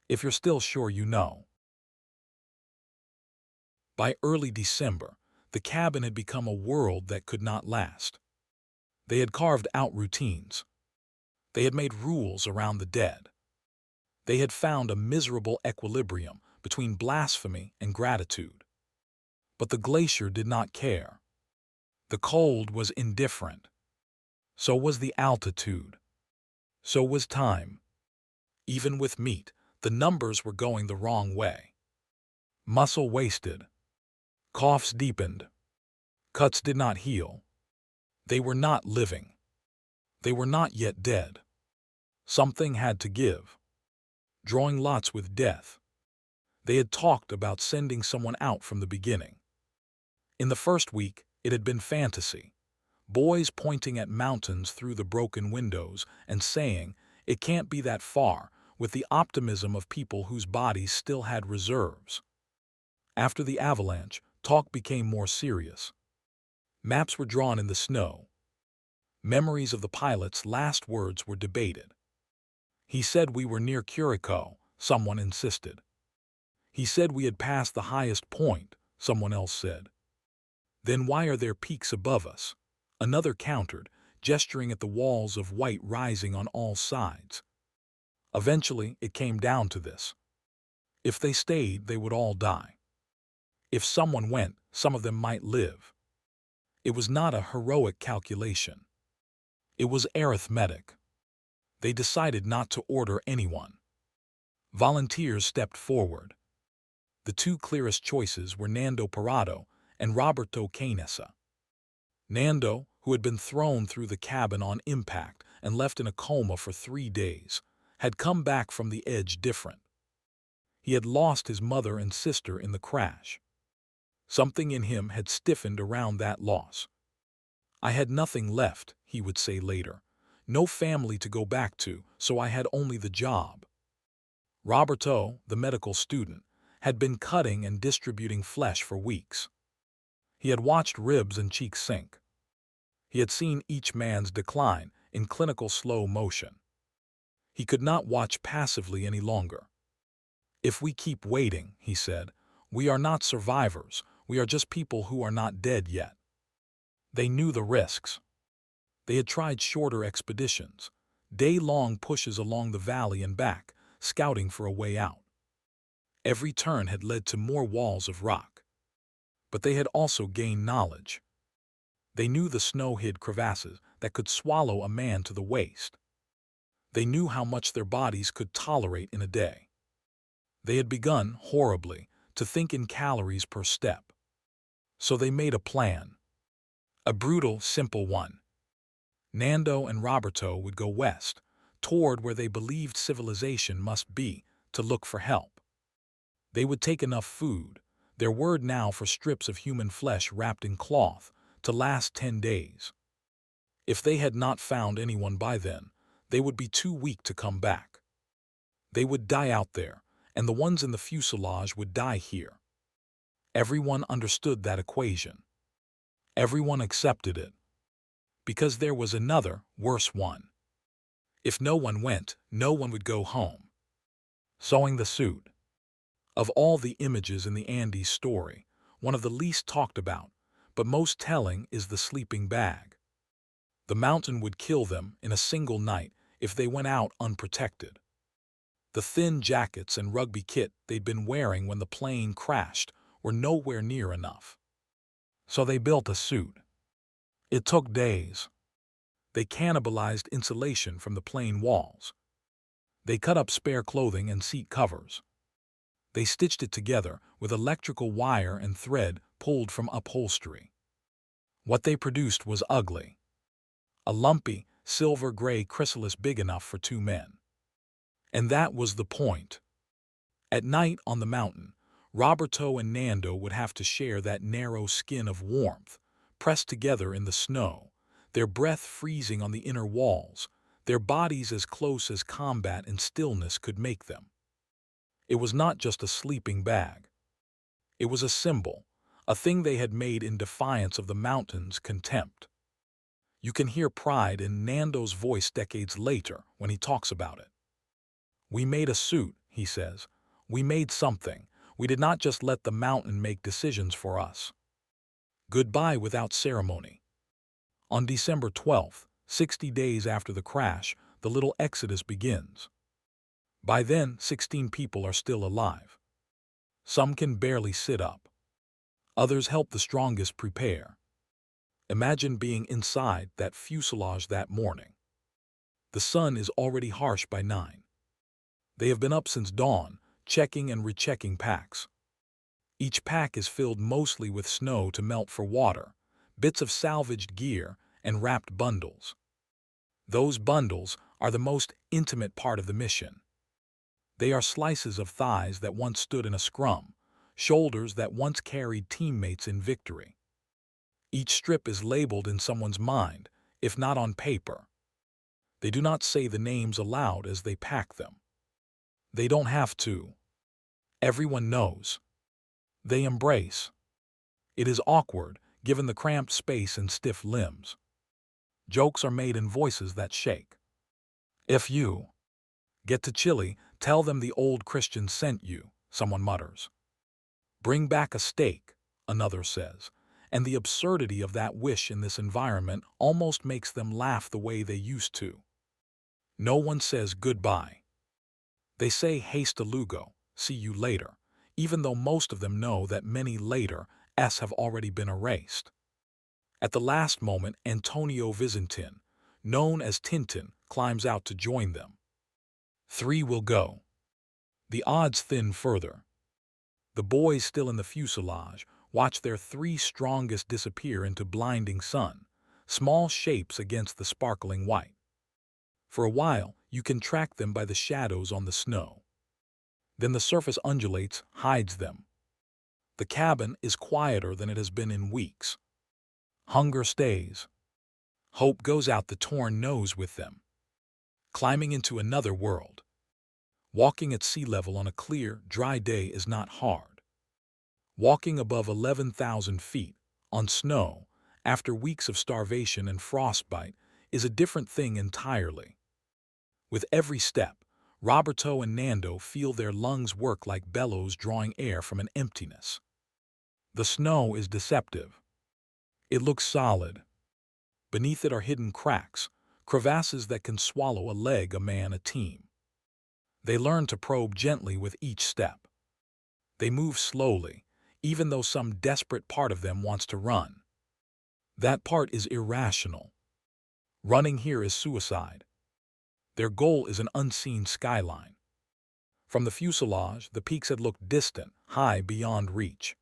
If you're still sure you know. By early December, the cabin had become a world that could not last. They had carved out routines. They had made rules around the dead. They had found a miserable equilibrium between blasphemy and gratitude. But the glacier did not care. The cold was indifferent. So was the altitude. So was time. Even with meat, the numbers were going the wrong way. Muscle wasted. Coughs deepened. Cuts did not heal. They were not living. They were not yet dead. Something had to give. Drawing lots with death. They had talked about sending someone out from the beginning. In the first week, it had been fantasy. Boys pointing at mountains through the broken windows and saying, "It can't be that far," with the optimism of people whose bodies still had reserves. After the avalanche, talk became more serious. Maps were drawn in the snow. Memories of the pilot's last words were debated. "He said we were near Curacao," someone insisted. "He said we had passed the highest point," someone else said. "Then why are there peaks above us?" Another countered, gesturing at the walls of white rising on all sides. Eventually, it came down to this. If they stayed, they would all die. If someone went, some of them might live. It was not a heroic calculation. It was arithmetic. They decided not to order anyone. Volunteers stepped forward. The 2 clearest choices were Nando Parado and Roberto Canessa. Nando, who had been thrown through the cabin on impact and left in a coma for 3 days, had come back from the edge different. He had lost his mother and sister in the crash. Something in him had stiffened around that loss. I had nothing left, he would say later. No family to go back to, so I had only the job. Roberto, the medical student, had been cutting and distributing flesh for weeks. He had watched ribs and cheeks sink. He had seen each man's decline in clinical slow motion. He could not watch passively any longer. If we keep waiting, he said, we are not survivors, we are just people who are not dead yet. They knew the risks. They had tried shorter expeditions, day-long pushes along the valley and back, scouting for a way out. Every turn had led to more walls of rock. But they had also gained knowledge. They knew the snow-hid crevasses that could swallow a man to the waist. They knew how much their bodies could tolerate in a day. They had begun, horribly, to think in calories per step. So they made a plan. A brutal, simple one. Nando and Roberto would go west, toward where they believed civilization must be, to look for help. They would take enough food, their word now for strips of human flesh wrapped in cloth, to last 10 days. If they had not found anyone by then, they would be too weak to come back. They would die out there, and the ones in the fuselage would die here. Everyone understood that equation. Everyone accepted it. Because there was another, worse one. If no one went, no one would go home. Sewing the suit. Of all the images in the Andes story, one of the least talked about, but most telling, is the sleeping bag. The mountain would kill them in a single night if they went out unprotected. The thin jackets and rugby kit they'd been wearing when the plane crashed were nowhere near enough. So they built a suit. It took days. They cannibalized insulation from the plane walls. They cut up spare clothing and seat covers. They stitched it together with electrical wire and thread pulled from upholstery. What they produced was ugly. A lumpy, silver-gray chrysalis big enough for 2 men. And that was the point. At night on the mountain, Roberto and Nando would have to share that narrow skin of warmth, pressed together in the snow, their breath freezing on the inner walls, their bodies as close as combat and stillness could make them. It was not just a sleeping bag. It was a symbol, a thing they had made in defiance of the mountain's contempt. You can hear pride in Nando's voice decades later when he talks about it. We made a suit, he says. We made something. We did not just let the mountain make decisions for us. Goodbye without ceremony. On December 12th, 60 days after the crash, the little exodus begins. By then, 16 people are still alive. Some can barely sit up. Others help the strongest prepare. Imagine being inside that fuselage that morning. The sun is already harsh by 9. They have been up since dawn, checking and rechecking packs. Each pack is filled mostly with snow to melt for water, bits of salvaged gear, and wrapped bundles. Those bundles are the most intimate part of the mission. They are slices of thighs that once stood in a scrum, shoulders that once carried teammates in victory. Each strip is labeled in someone's mind, if not on paper. They do not say the names aloud as they pack them. They don't have to. Everyone knows. They embrace. It is awkward, given the cramped space and stiff limbs. Jokes are made in voices that shake. If you get to Chile, tell them the old Christians sent you, someone mutters. Bring back a steak, another says, and the absurdity of that wish in this environment almost makes them laugh the way they used to. No one says goodbye. They say hasta luego, see you later, even though most of them know that many later have already been erased. At the last moment, Antonio Vicentin, known as Tintin, climbs out to join them. 3 will go. The odds thin further. The boys still in the fuselage watch their 3 strongest disappear into blinding sun, small shapes against the sparkling white. For a while, you can track them by the shadows on the snow. Then the surface undulates, hides them. The cabin is quieter than it has been in weeks. Hunger stays. Hope goes out the torn nose with them. Climbing into another world. Walking at sea level on a clear, dry day is not hard. Walking above 11,000 feet, on snow, after weeks of starvation and frostbite, is a different thing entirely. With every step, Roberto and Nando feel their lungs work like bellows drawing air from an emptiness. The snow is deceptive. It looks solid. Beneath it are hidden cracks, crevasses that can swallow a leg, a man, a team. They learn to probe gently with each step. They move slowly, even though some desperate part of them wants to run. That part is irrational. Running here is suicide. Their goal is an unseen skyline. From the fuselage, the peaks had looked distant, high beyond reach.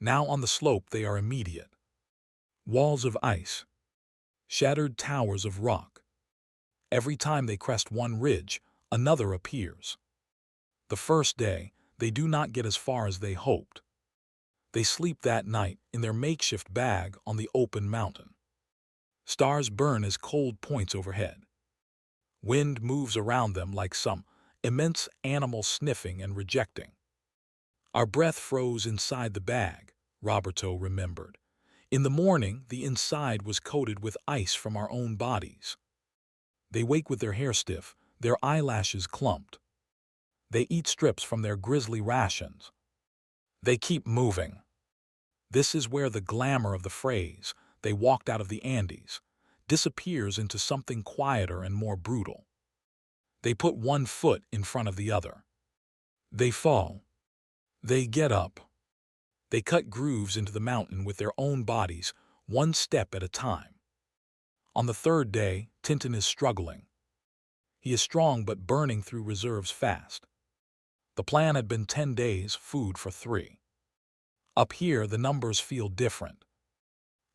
Now on the slope they are immediate. Walls of ice. Shattered towers of rock. Every time they crest one ridge, another appears. The first day, they do not get as far as they hoped. They sleep that night in their makeshift bag on the open mountain. Stars burn as cold points overhead. Wind moves around them like some immense animal sniffing and rejecting. Our breath froze inside the bag, Roberto remembered. In the morning, the inside was coated with ice from our own bodies. They wake with their hair stiff, their eyelashes clumped. They eat strips from their grisly rations. They keep moving. This is where the glamour of the phrase, "they walked out of the Andes," disappears into something quieter and more brutal. They put one foot in front of the other. They fall. They get up. They cut grooves into the mountain with their own bodies, one step at a time. On the third day, Tintin is struggling. He is strong but burning through reserves fast. The plan had been 10 days, food for 3. Up here, the numbers feel different.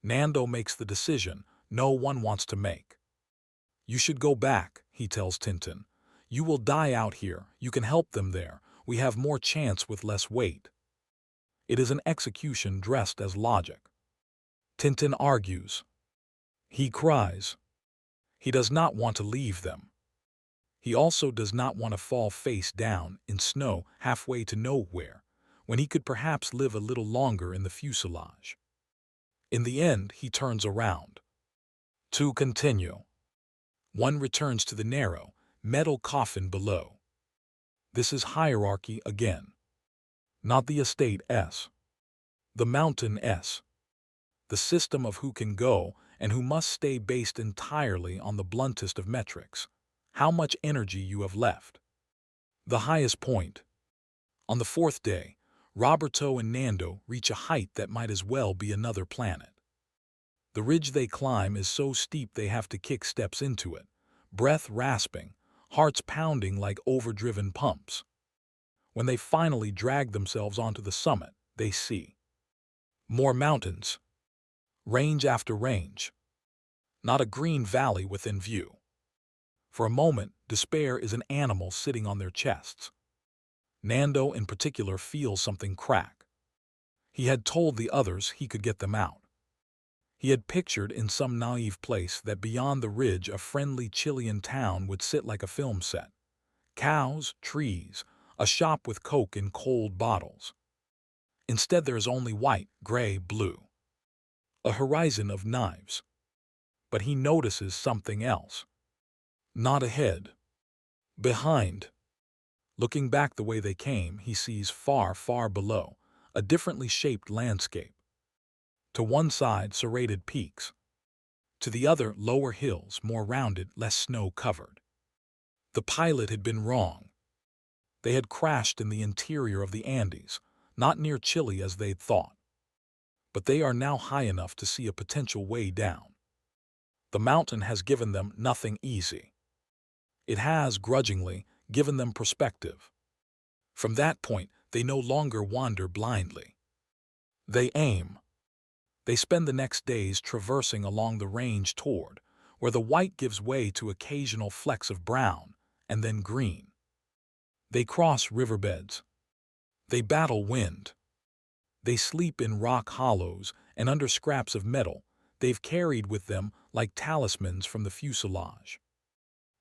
Nando makes the decision no one wants to make. "You should go back," he tells Tintin. "You will die out here. You can help them there. We have more chance with less weight." It is an execution dressed as logic. Tintin argues. He cries. He does not want to leave them. He also does not want to fall face down in snow halfway to nowhere, when he could perhaps live a little longer in the fuselage. In the end, he turns around. To continue. One returns to the narrow, metal coffin below. This is hierarchy again. Not the estate S. The mountain S. The system of who can go and who must stay based entirely on the bluntest of metrics. How much energy you have left. The highest point. On the 4th day, Roberto and Nando reach a height that might as well be another planet. The ridge they climb is so steep they have to kick steps into it, breath rasping, hearts pounding like overdriven pumps. When they finally drag themselves onto the summit, they see more mountains, range after range. Not a green valley within view. For a moment, despair is an animal sitting on their chests. Nando in particular feels something crack. He had told the others he could get them out. He had pictured in some naive place that beyond the ridge a friendly Chilean town would sit like a film set. Cows, trees, a shop with Coke in cold bottles. Instead there is only white, gray, blue. A horizon of knives. But he notices something else. Not ahead. Behind. Looking back the way they came, he sees far, far below, a differently shaped landscape. To one side, serrated peaks. To the other, lower hills, more rounded, less snow-covered. The pilot had been wrong. They had crashed in the interior of the Andes, not near Chile as they'd thought. But they are now high enough to see a potential way down. The mountain has given them nothing easy. It has, grudgingly, given them perspective. From that point, they no longer wander blindly. They aim. They spend the next days traversing along the range toward, where the white gives way to occasional flecks of brown, and then green. They cross riverbeds. They battle wind. They sleep in rock hollows and under scraps of metal, they've carried with them like talismans from the fuselage.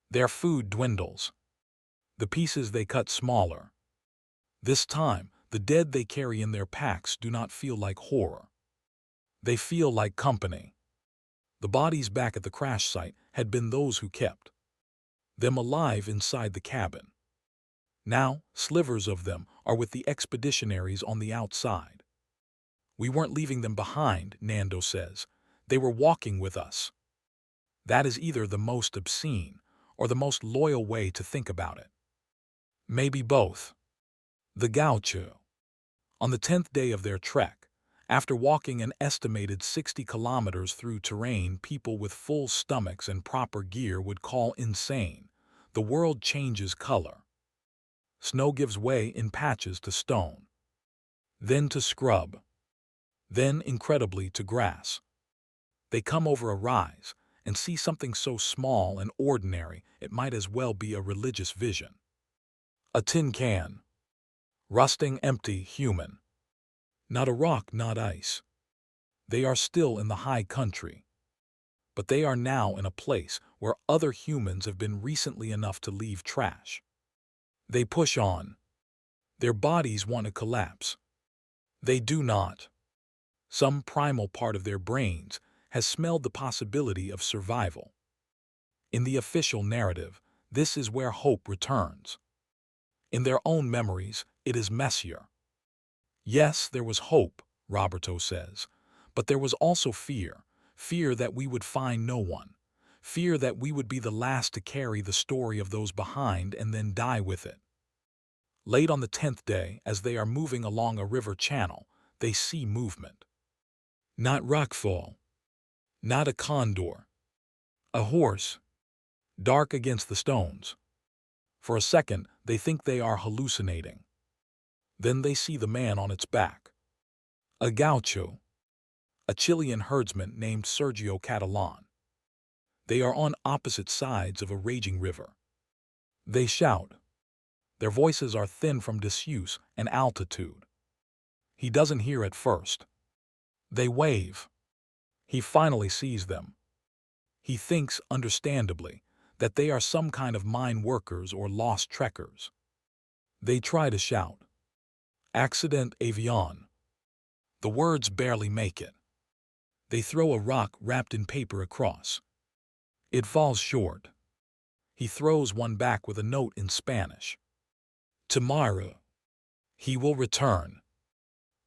Their food dwindles. The pieces they cut smaller. This time, the dead they carry in their packs do not feel like horror. They feel like company. The bodies back at the crash site had been those who kept them alive inside the cabin. Now, slivers of them are with the expeditionaries on the outside. We weren't leaving them behind, Nando says. They were walking with us. That is either the most obscene or the most loyal way to think about it. Maybe both. The gaucho. On the 10th day of their trek, after walking an estimated 60 kilometers through terrain people with full stomachs and proper gear would call insane, the world changes color. Snow gives way in patches to stone, then to scrub, then, incredibly, to grass. They come over a rise and see something so small and ordinary it might as well be a religious vision. A tin can. Rusting, empty, human. Not a rock, not ice. They are still in the high country. But they are now in a place where other humans have been recently enough to leave trash. They push on. Their bodies want to collapse. They do not. Some primal part of their brains has smelled the possibility of survival. In the official narrative, this is where hope returns. In their own memories, it is messier. Yes, there was hope, Roberto says, but there was also fear. Fear that we would find no one. Fear that we would be the last to carry the story of those behind and then die with it. Late on the 10th day, as they are moving along a river channel, they see movement. Not rockfall. Not a condor. A horse. Dark against the stones. For a second, they think they are hallucinating. Then they see the man on its back. A gaucho. A Chilean herdsman named Sergio Catalan. They are on opposite sides of a raging river. They shout. Their voices are thin from disuse and altitude. He doesn't hear at first. They wave. He finally sees them. He thinks, understandably, that they are some kind of mine workers or lost trekkers. They try to shout. Accident avion. The words barely make it. They throw a rock wrapped in paper across. It falls short. He throws one back with a note in Spanish. Tomorrow. He will return.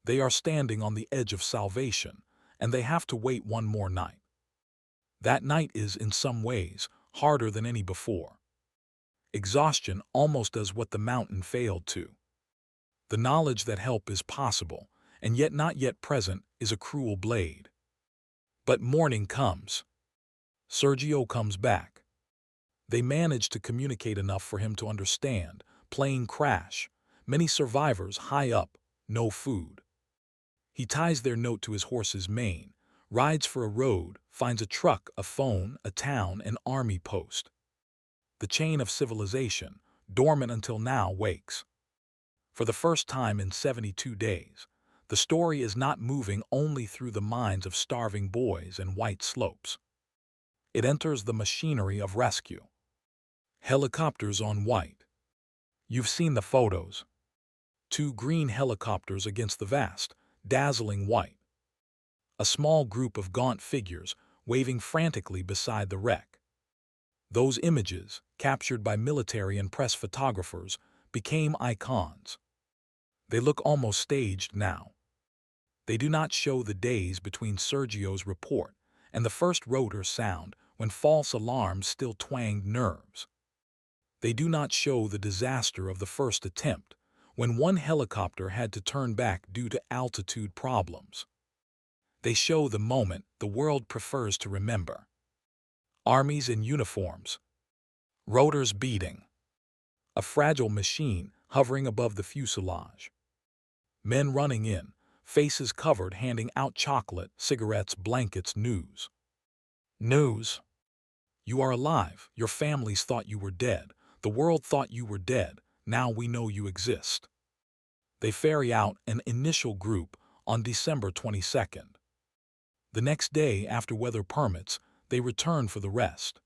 They are standing on the edge of salvation, and they have to wait one more night. That night is, in some ways, harder than any before. Exhaustion almost does what the mountain failed to. The knowledge that help is possible, and yet not yet present, is a cruel blade. But morning comes. Sergio comes back. They manage to communicate enough for him to understand. Plane crash. Many survivors high up, no food. He ties their note to his horse's mane, rides for a road, finds a truck, a phone, a town, an army post. The chain of civilization, dormant until now, wakes. For the first time in 72 days, the story is not moving only through the minds of starving boys and white slopes. It enters the machinery of rescue. Helicopters on white. You've seen the photos. 2 green helicopters against the vast, dazzling white. A small group of gaunt figures waving frantically beside the wreck. Those images, captured by military and press photographers, became icons. They look almost staged now. They do not show the days between Sergio's report and the first rotor sound when false alarms still twanged nerves. They do not show the disaster of the first attempt, when one helicopter had to turn back due to altitude problems. They show the moment the world prefers to remember. Armies in uniforms. Rotors beating. A fragile machine hovering above the fuselage. Men running in, faces covered, handing out chocolate, cigarettes, blankets, news. News. You are alive. Your families thought you were dead. The world thought you were dead. Now we know you exist. They ferry out an initial group on December 22nd. The next day, after weather permits, they return for the rest.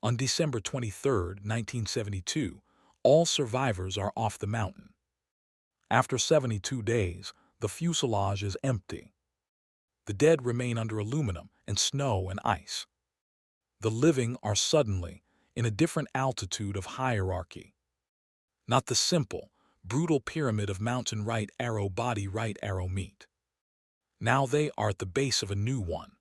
On December 23, 1972, all survivors are off the mountain. After 72 days, the fuselage is empty. The dead remain under aluminum and snow and ice. The living are suddenly in a different altitude of hierarchy. Not the simple, brutal pyramid of mountain right arrow body right arrow meet. Now they are at the base of a new one.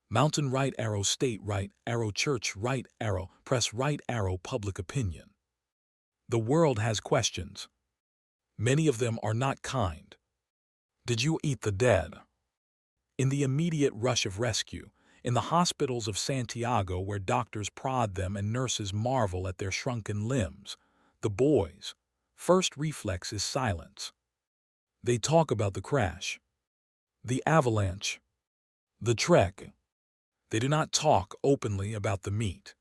Mountain right arrow state right arrow church right arrow press right arrow public opinion. The world has questions. Many of them are not kind. Did you eat the dead? In the immediate rush of rescue, in the hospitals of Santiago where doctors prod them and nurses marvel at their shrunken limbs, the boys' first reflex is silence. They talk about the crash, the avalanche, the trek. They do not talk openly about the meat.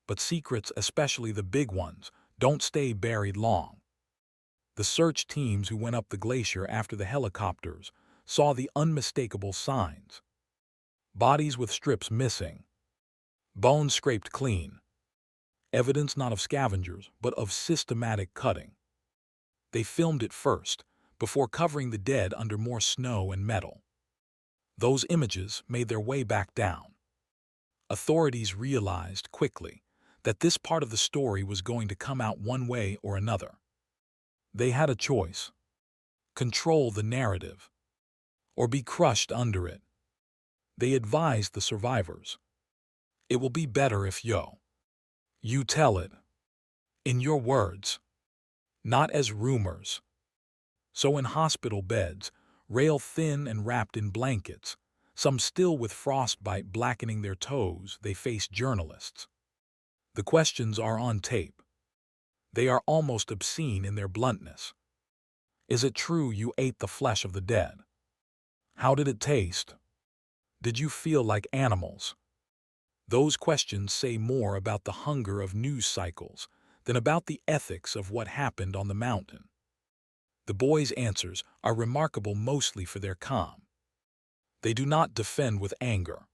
But secrets, especially the big ones, don't stay buried long. The search teams who went up the glacier after the helicopters saw the unmistakable signs. Bodies with strips missing, bones scraped clean, evidence not of scavengers but of systematic cutting. They filmed it first, before covering the dead under more snow and metal. Those images made their way back down. Authorities realized quickly that this part of the story was going to come out one way or another. They had a choice: control the narrative, or be crushed under it. They advised the survivors, "It will be better if you tell it, in your words, not as rumors." So in hospital beds, rail-thin and wrapped in blankets, some still with frostbite blackening their toes, they face journalists. The questions are on tape. They are almost obscene in their bluntness. Is it true you ate the flesh of the dead? How did it taste? Did you feel like animals? Those questions say more about the hunger of news cycles than about the ethics of what happened on the mountain. The boys' answers are remarkable mostly for their calm. They do not defend with anger.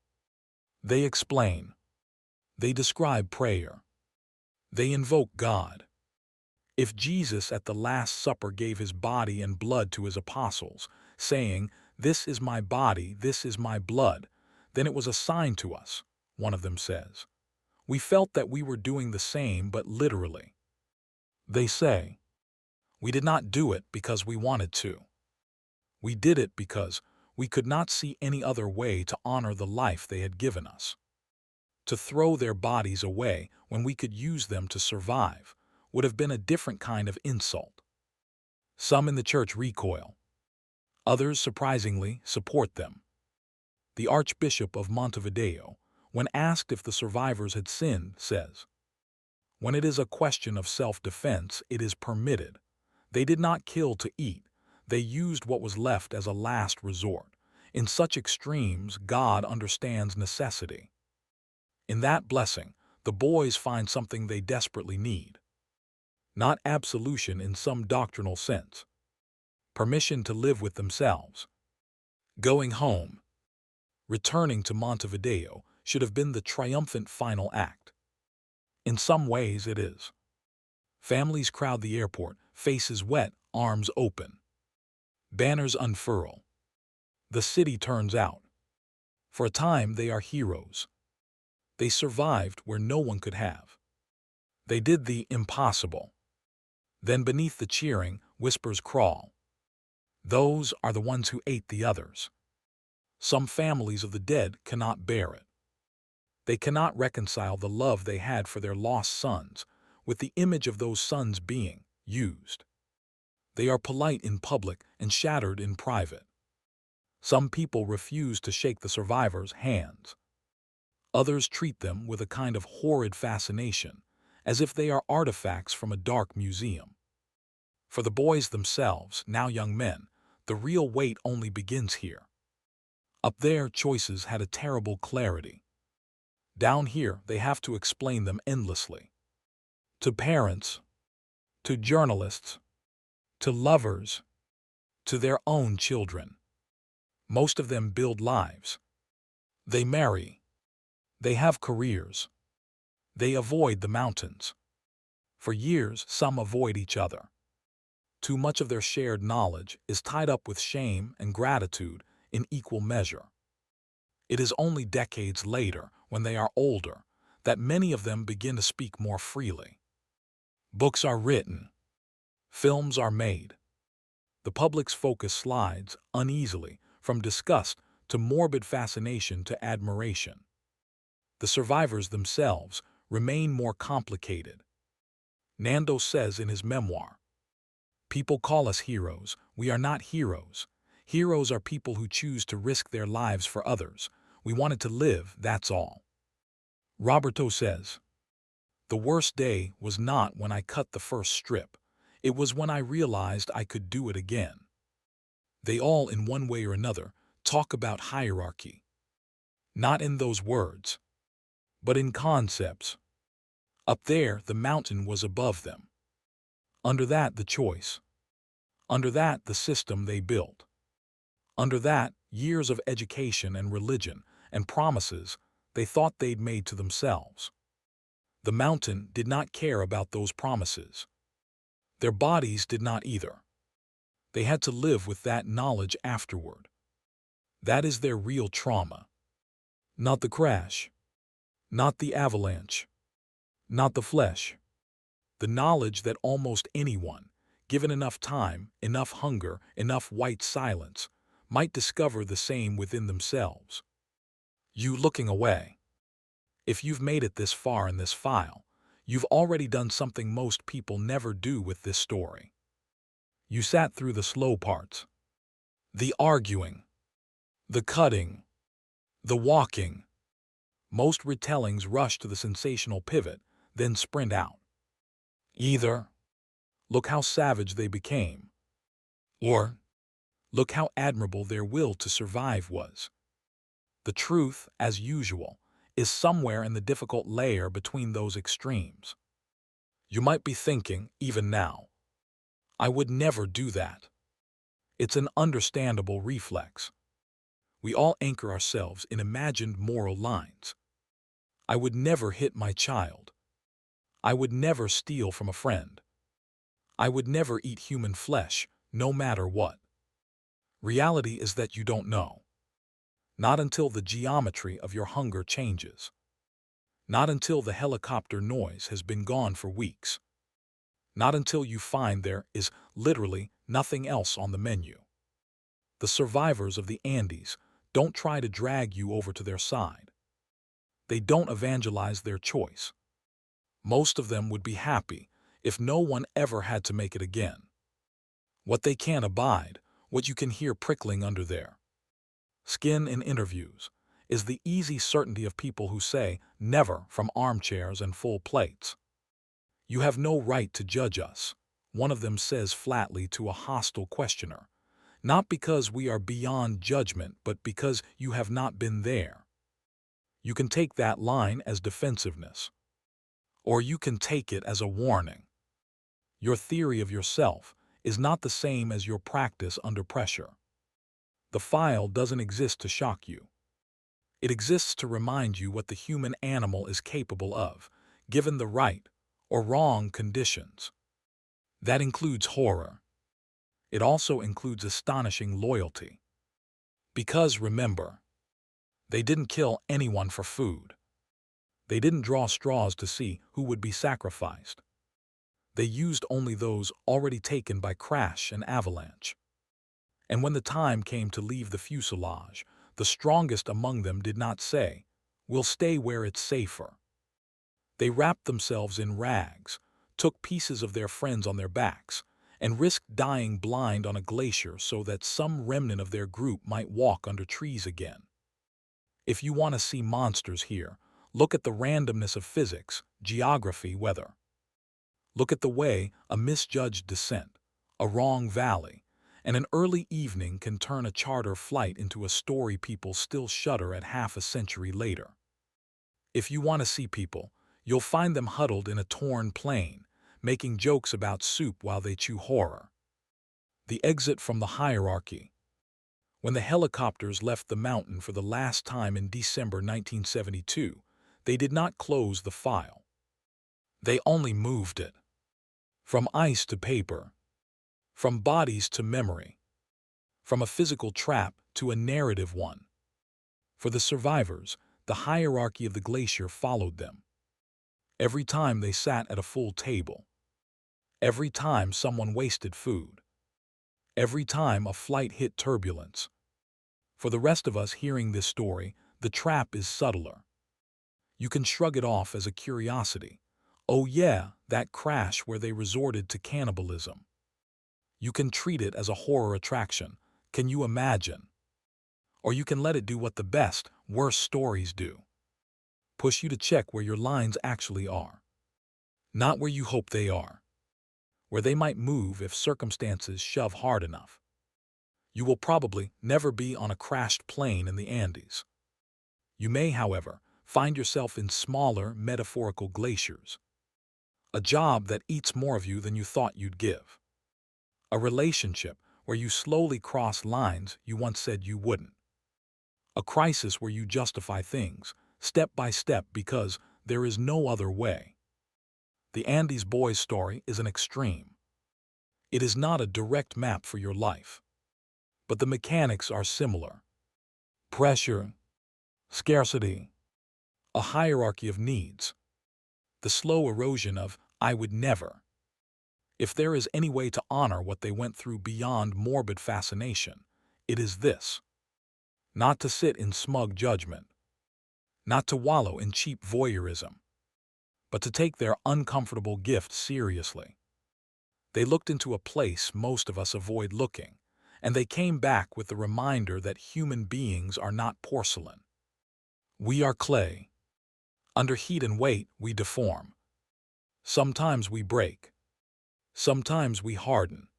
They explain. They describe prayer. They invoke God. If Jesus at the Last Supper gave his body and blood to his apostles, saying, "This is my body, this is my blood," then it was a sign to us, one of them says. We felt that we were doing the same, but literally. They say, we did not do it because we wanted to. We did it because we could not see any other way to honor the life they had given us. To throw their bodies away when we could use them to survive would have been a different kind of insult. Some in the church recoil. Others, surprisingly, support them. The Archbishop of Montevideo, when asked if the survivors had sinned, says, "When it is a question of self-defense, it is permitted. They did not kill to eat. They used what was left as a last resort. In such extremes, God understands necessity." In that blessing, the boys find something they desperately need. Not absolution in some doctrinal sense. Permission to live with themselves. Going home, returning to Montevideo, should have been the triumphant final act. In some ways it is. Families crowd the airport, faces wet, arms open. Banners unfurl. The city turns out. For a time they are heroes. They survived where no one could have. They did the impossible. Then beneath the cheering, whispers crawl. Those are the ones who ate the others. Some families of the dead cannot bear it. They cannot reconcile the love they had for their lost sons with the image of those sons being used. They are polite in public and shattered in private. Some people refuse to shake the survivors' hands. Others treat them with a kind of horrid fascination, as if they are artifacts from a dark museum. For the boys themselves, now young men, the real weight only begins here. Up there, choices had a terrible clarity. Down here, they have to explain them endlessly. To parents, to journalists, to lovers, to their own children. Most of them build lives. They marry. They have careers. They avoid the mountains. For years, some avoid each other. Too much of their shared knowledge is tied up with shame and gratitude in equal measure. It is only decades later, when they are older, that many of them begin to speak more freely. Books are written. Films are made. The public's focus slides uneasily from disgust to morbid fascination to admiration. The survivors themselves remain more complicated. Nando says in his memoir, "People call us heroes. We are not heroes. Heroes are people who choose to risk their lives for others. We wanted to live, that's all." Roberto says, "The worst day was not when I cut the first strip. It was when I realized I could do it again." They all, in one way or another, talk about hierarchy. Not in those words, but in concepts. Up there, the mountain was above them. Under that, the choice. Under that, the system they built. Under that, years of education and religion and promises they thought they'd made to themselves. The mountain did not care about those promises. Their bodies did not either. They had to live with that knowledge afterward. That is their real trauma. Not the crash. Not the avalanche. Not the flesh. The knowledge that almost anyone, given enough time, enough hunger, enough white silence, might discover the same within themselves. You looking away. If you've made it this far in this file, you've already done something most people never do with this story. You sat through the slow parts. The arguing. The cutting. The walking. Most retellings rush to the sensational pivot, then sprint out. Either, "Look how savage they became," or, "Look how admirable their will to survive was." The truth, as usual, is somewhere in the difficult layer between those extremes. You might be thinking, even now, "I would never do that." It's an understandable reflex. We all anchor ourselves in imagined moral lines. I would never hit my child. I would never steal from a friend. I would never eat human flesh, no matter what. Reality is that you don't know. Not until the geometry of your hunger changes. Not until the helicopter noise has been gone for weeks. Not until you find there is literally nothing else on the menu. The survivors of the Andes don't try to drag you over to their side. They don't evangelize their choice. Most of them would be happy if no one ever had to make it again. What they can't abide, what you can hear prickling under their skin in interviews, is the easy certainty of people who say never from armchairs and full plates. "You have no right to judge us," one of them says flatly to a hostile questioner, "not because we are beyond judgment, but because you have not been there." You can take that line as defensiveness, or you can take it as a warning. Your theory of yourself is not the same as your practice under pressure. The file doesn't exist to shock you. It exists to remind you what the human animal is capable of, given the right or wrong conditions. That includes horror. It also includes astonishing loyalty. Because remember, they didn't kill anyone for food. They didn't draw straws to see who would be sacrificed. They used only those already taken by crash and avalanche. And when the time came to leave the fuselage, the strongest among them did not say, "We'll stay where it's safer." They wrapped themselves in rags, took pieces of their friends on their backs, and risked dying blind on a glacier so that some remnant of their group might walk under trees again. If you want to see monsters here, look at the randomness of physics, geography, weather. Look at the way a misjudged descent, a wrong valley, and an early evening can turn a charter flight into a story people still shudder at half a century later. If you want to see people, you'll find them huddled in a torn plane, making jokes about soup while they chew horror. The exit from the hierarchy. When the helicopters left the mountain for the last time in December 1972, they did not close the file. They only moved it. From ice to paper. From bodies to memory. From a physical trap to a narrative one. For the survivors, the hierarchy of the glacier followed them. Every time they sat at a full table. Every time someone wasted food. Every time a flight hit turbulence. For the rest of us hearing this story, the trap is subtler. You can shrug it off as a curiosity. Oh yeah, that crash where they resorted to cannibalism. You can treat it as a horror attraction. Can you imagine? Or you can let it do what the best, worst stories do. Push you to check where your lines actually are. Not where you hope they are. Where they might move if circumstances shove hard enough. You will probably never be on a crashed plane in the Andes. You may, however, find yourself in smaller, metaphorical glaciers. A job that eats more of you than you thought you'd give. A relationship where you slowly cross lines you once said you wouldn't. A crisis where you justify things, step by step, because there is no other way. The Andes boys' story is an extreme. It is not a direct map for your life. But the mechanics are similar. Pressure, scarcity, a hierarchy of needs. The slow erosion of "I would never." If there is any way to honor what they went through beyond morbid fascination, it is this. Not to sit in smug judgment. Not to wallow in cheap voyeurism. But to take their uncomfortable gift seriously. They looked into a place most of us avoid looking, and they came back with the reminder that human beings are not porcelain. We are clay. Under heat and weight, we deform. Sometimes we break. Sometimes we harden.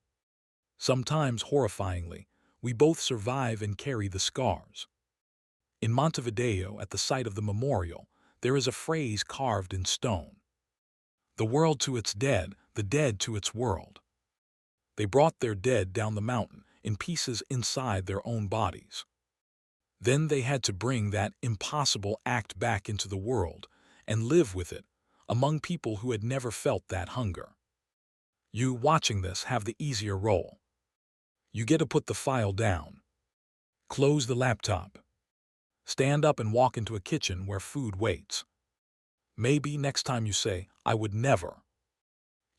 Sometimes, horrifyingly, we both survive and carry the scars. In Montevideo, at the site of the memorial, there is a phrase carved in stone. The world to its dead, the dead to its world. They brought their dead down the mountain in pieces inside their own bodies. Then they had to bring that impossible act back into the world and live with it among people who had never felt that hunger. You, watching this, have the easier role. You get to put the file down. Close the laptop. Stand up and walk into a kitchen where food waits. Maybe next time you say, "I would never,"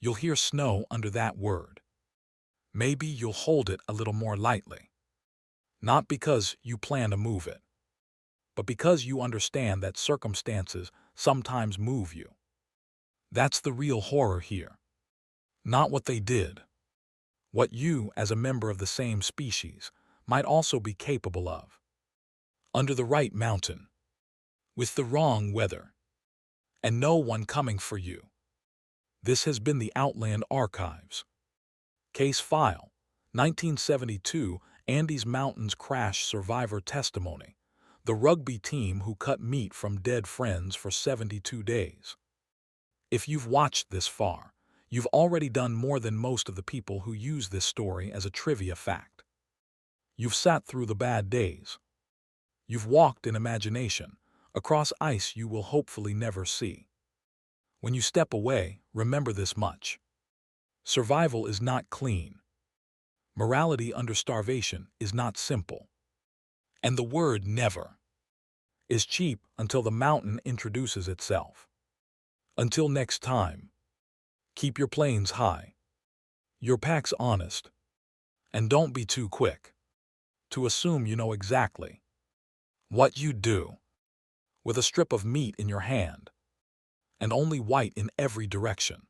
you'll hear snow under that word. Maybe you'll hold it a little more lightly. Not because you plan to move it, but because you understand that circumstances sometimes move you. That's the real horror here. Not what they did. What you, as a member of the same species, might also be capable of. Under the right mountain. With the wrong weather. And no one coming for you. This has been the Outland Archives. Case File, 1972, Andes Mountains Crash Survivor Testimony. The rugby team who cut meat from dead friends for 72 days. If you've watched this far, you've already done more than most of the people who use this story as a trivia fact. You've sat through the bad days. You've walked in imagination, across ice you will hopefully never see. When you step away, remember this much. Survival is not clean. Morality under starvation is not simple. And the word never is cheap until the mountain introduces itself. Until next time, keep your planes high, your packs honest, and don't be too quick to assume you know exactly what you do with a strip of meat in your hand and only white in every direction.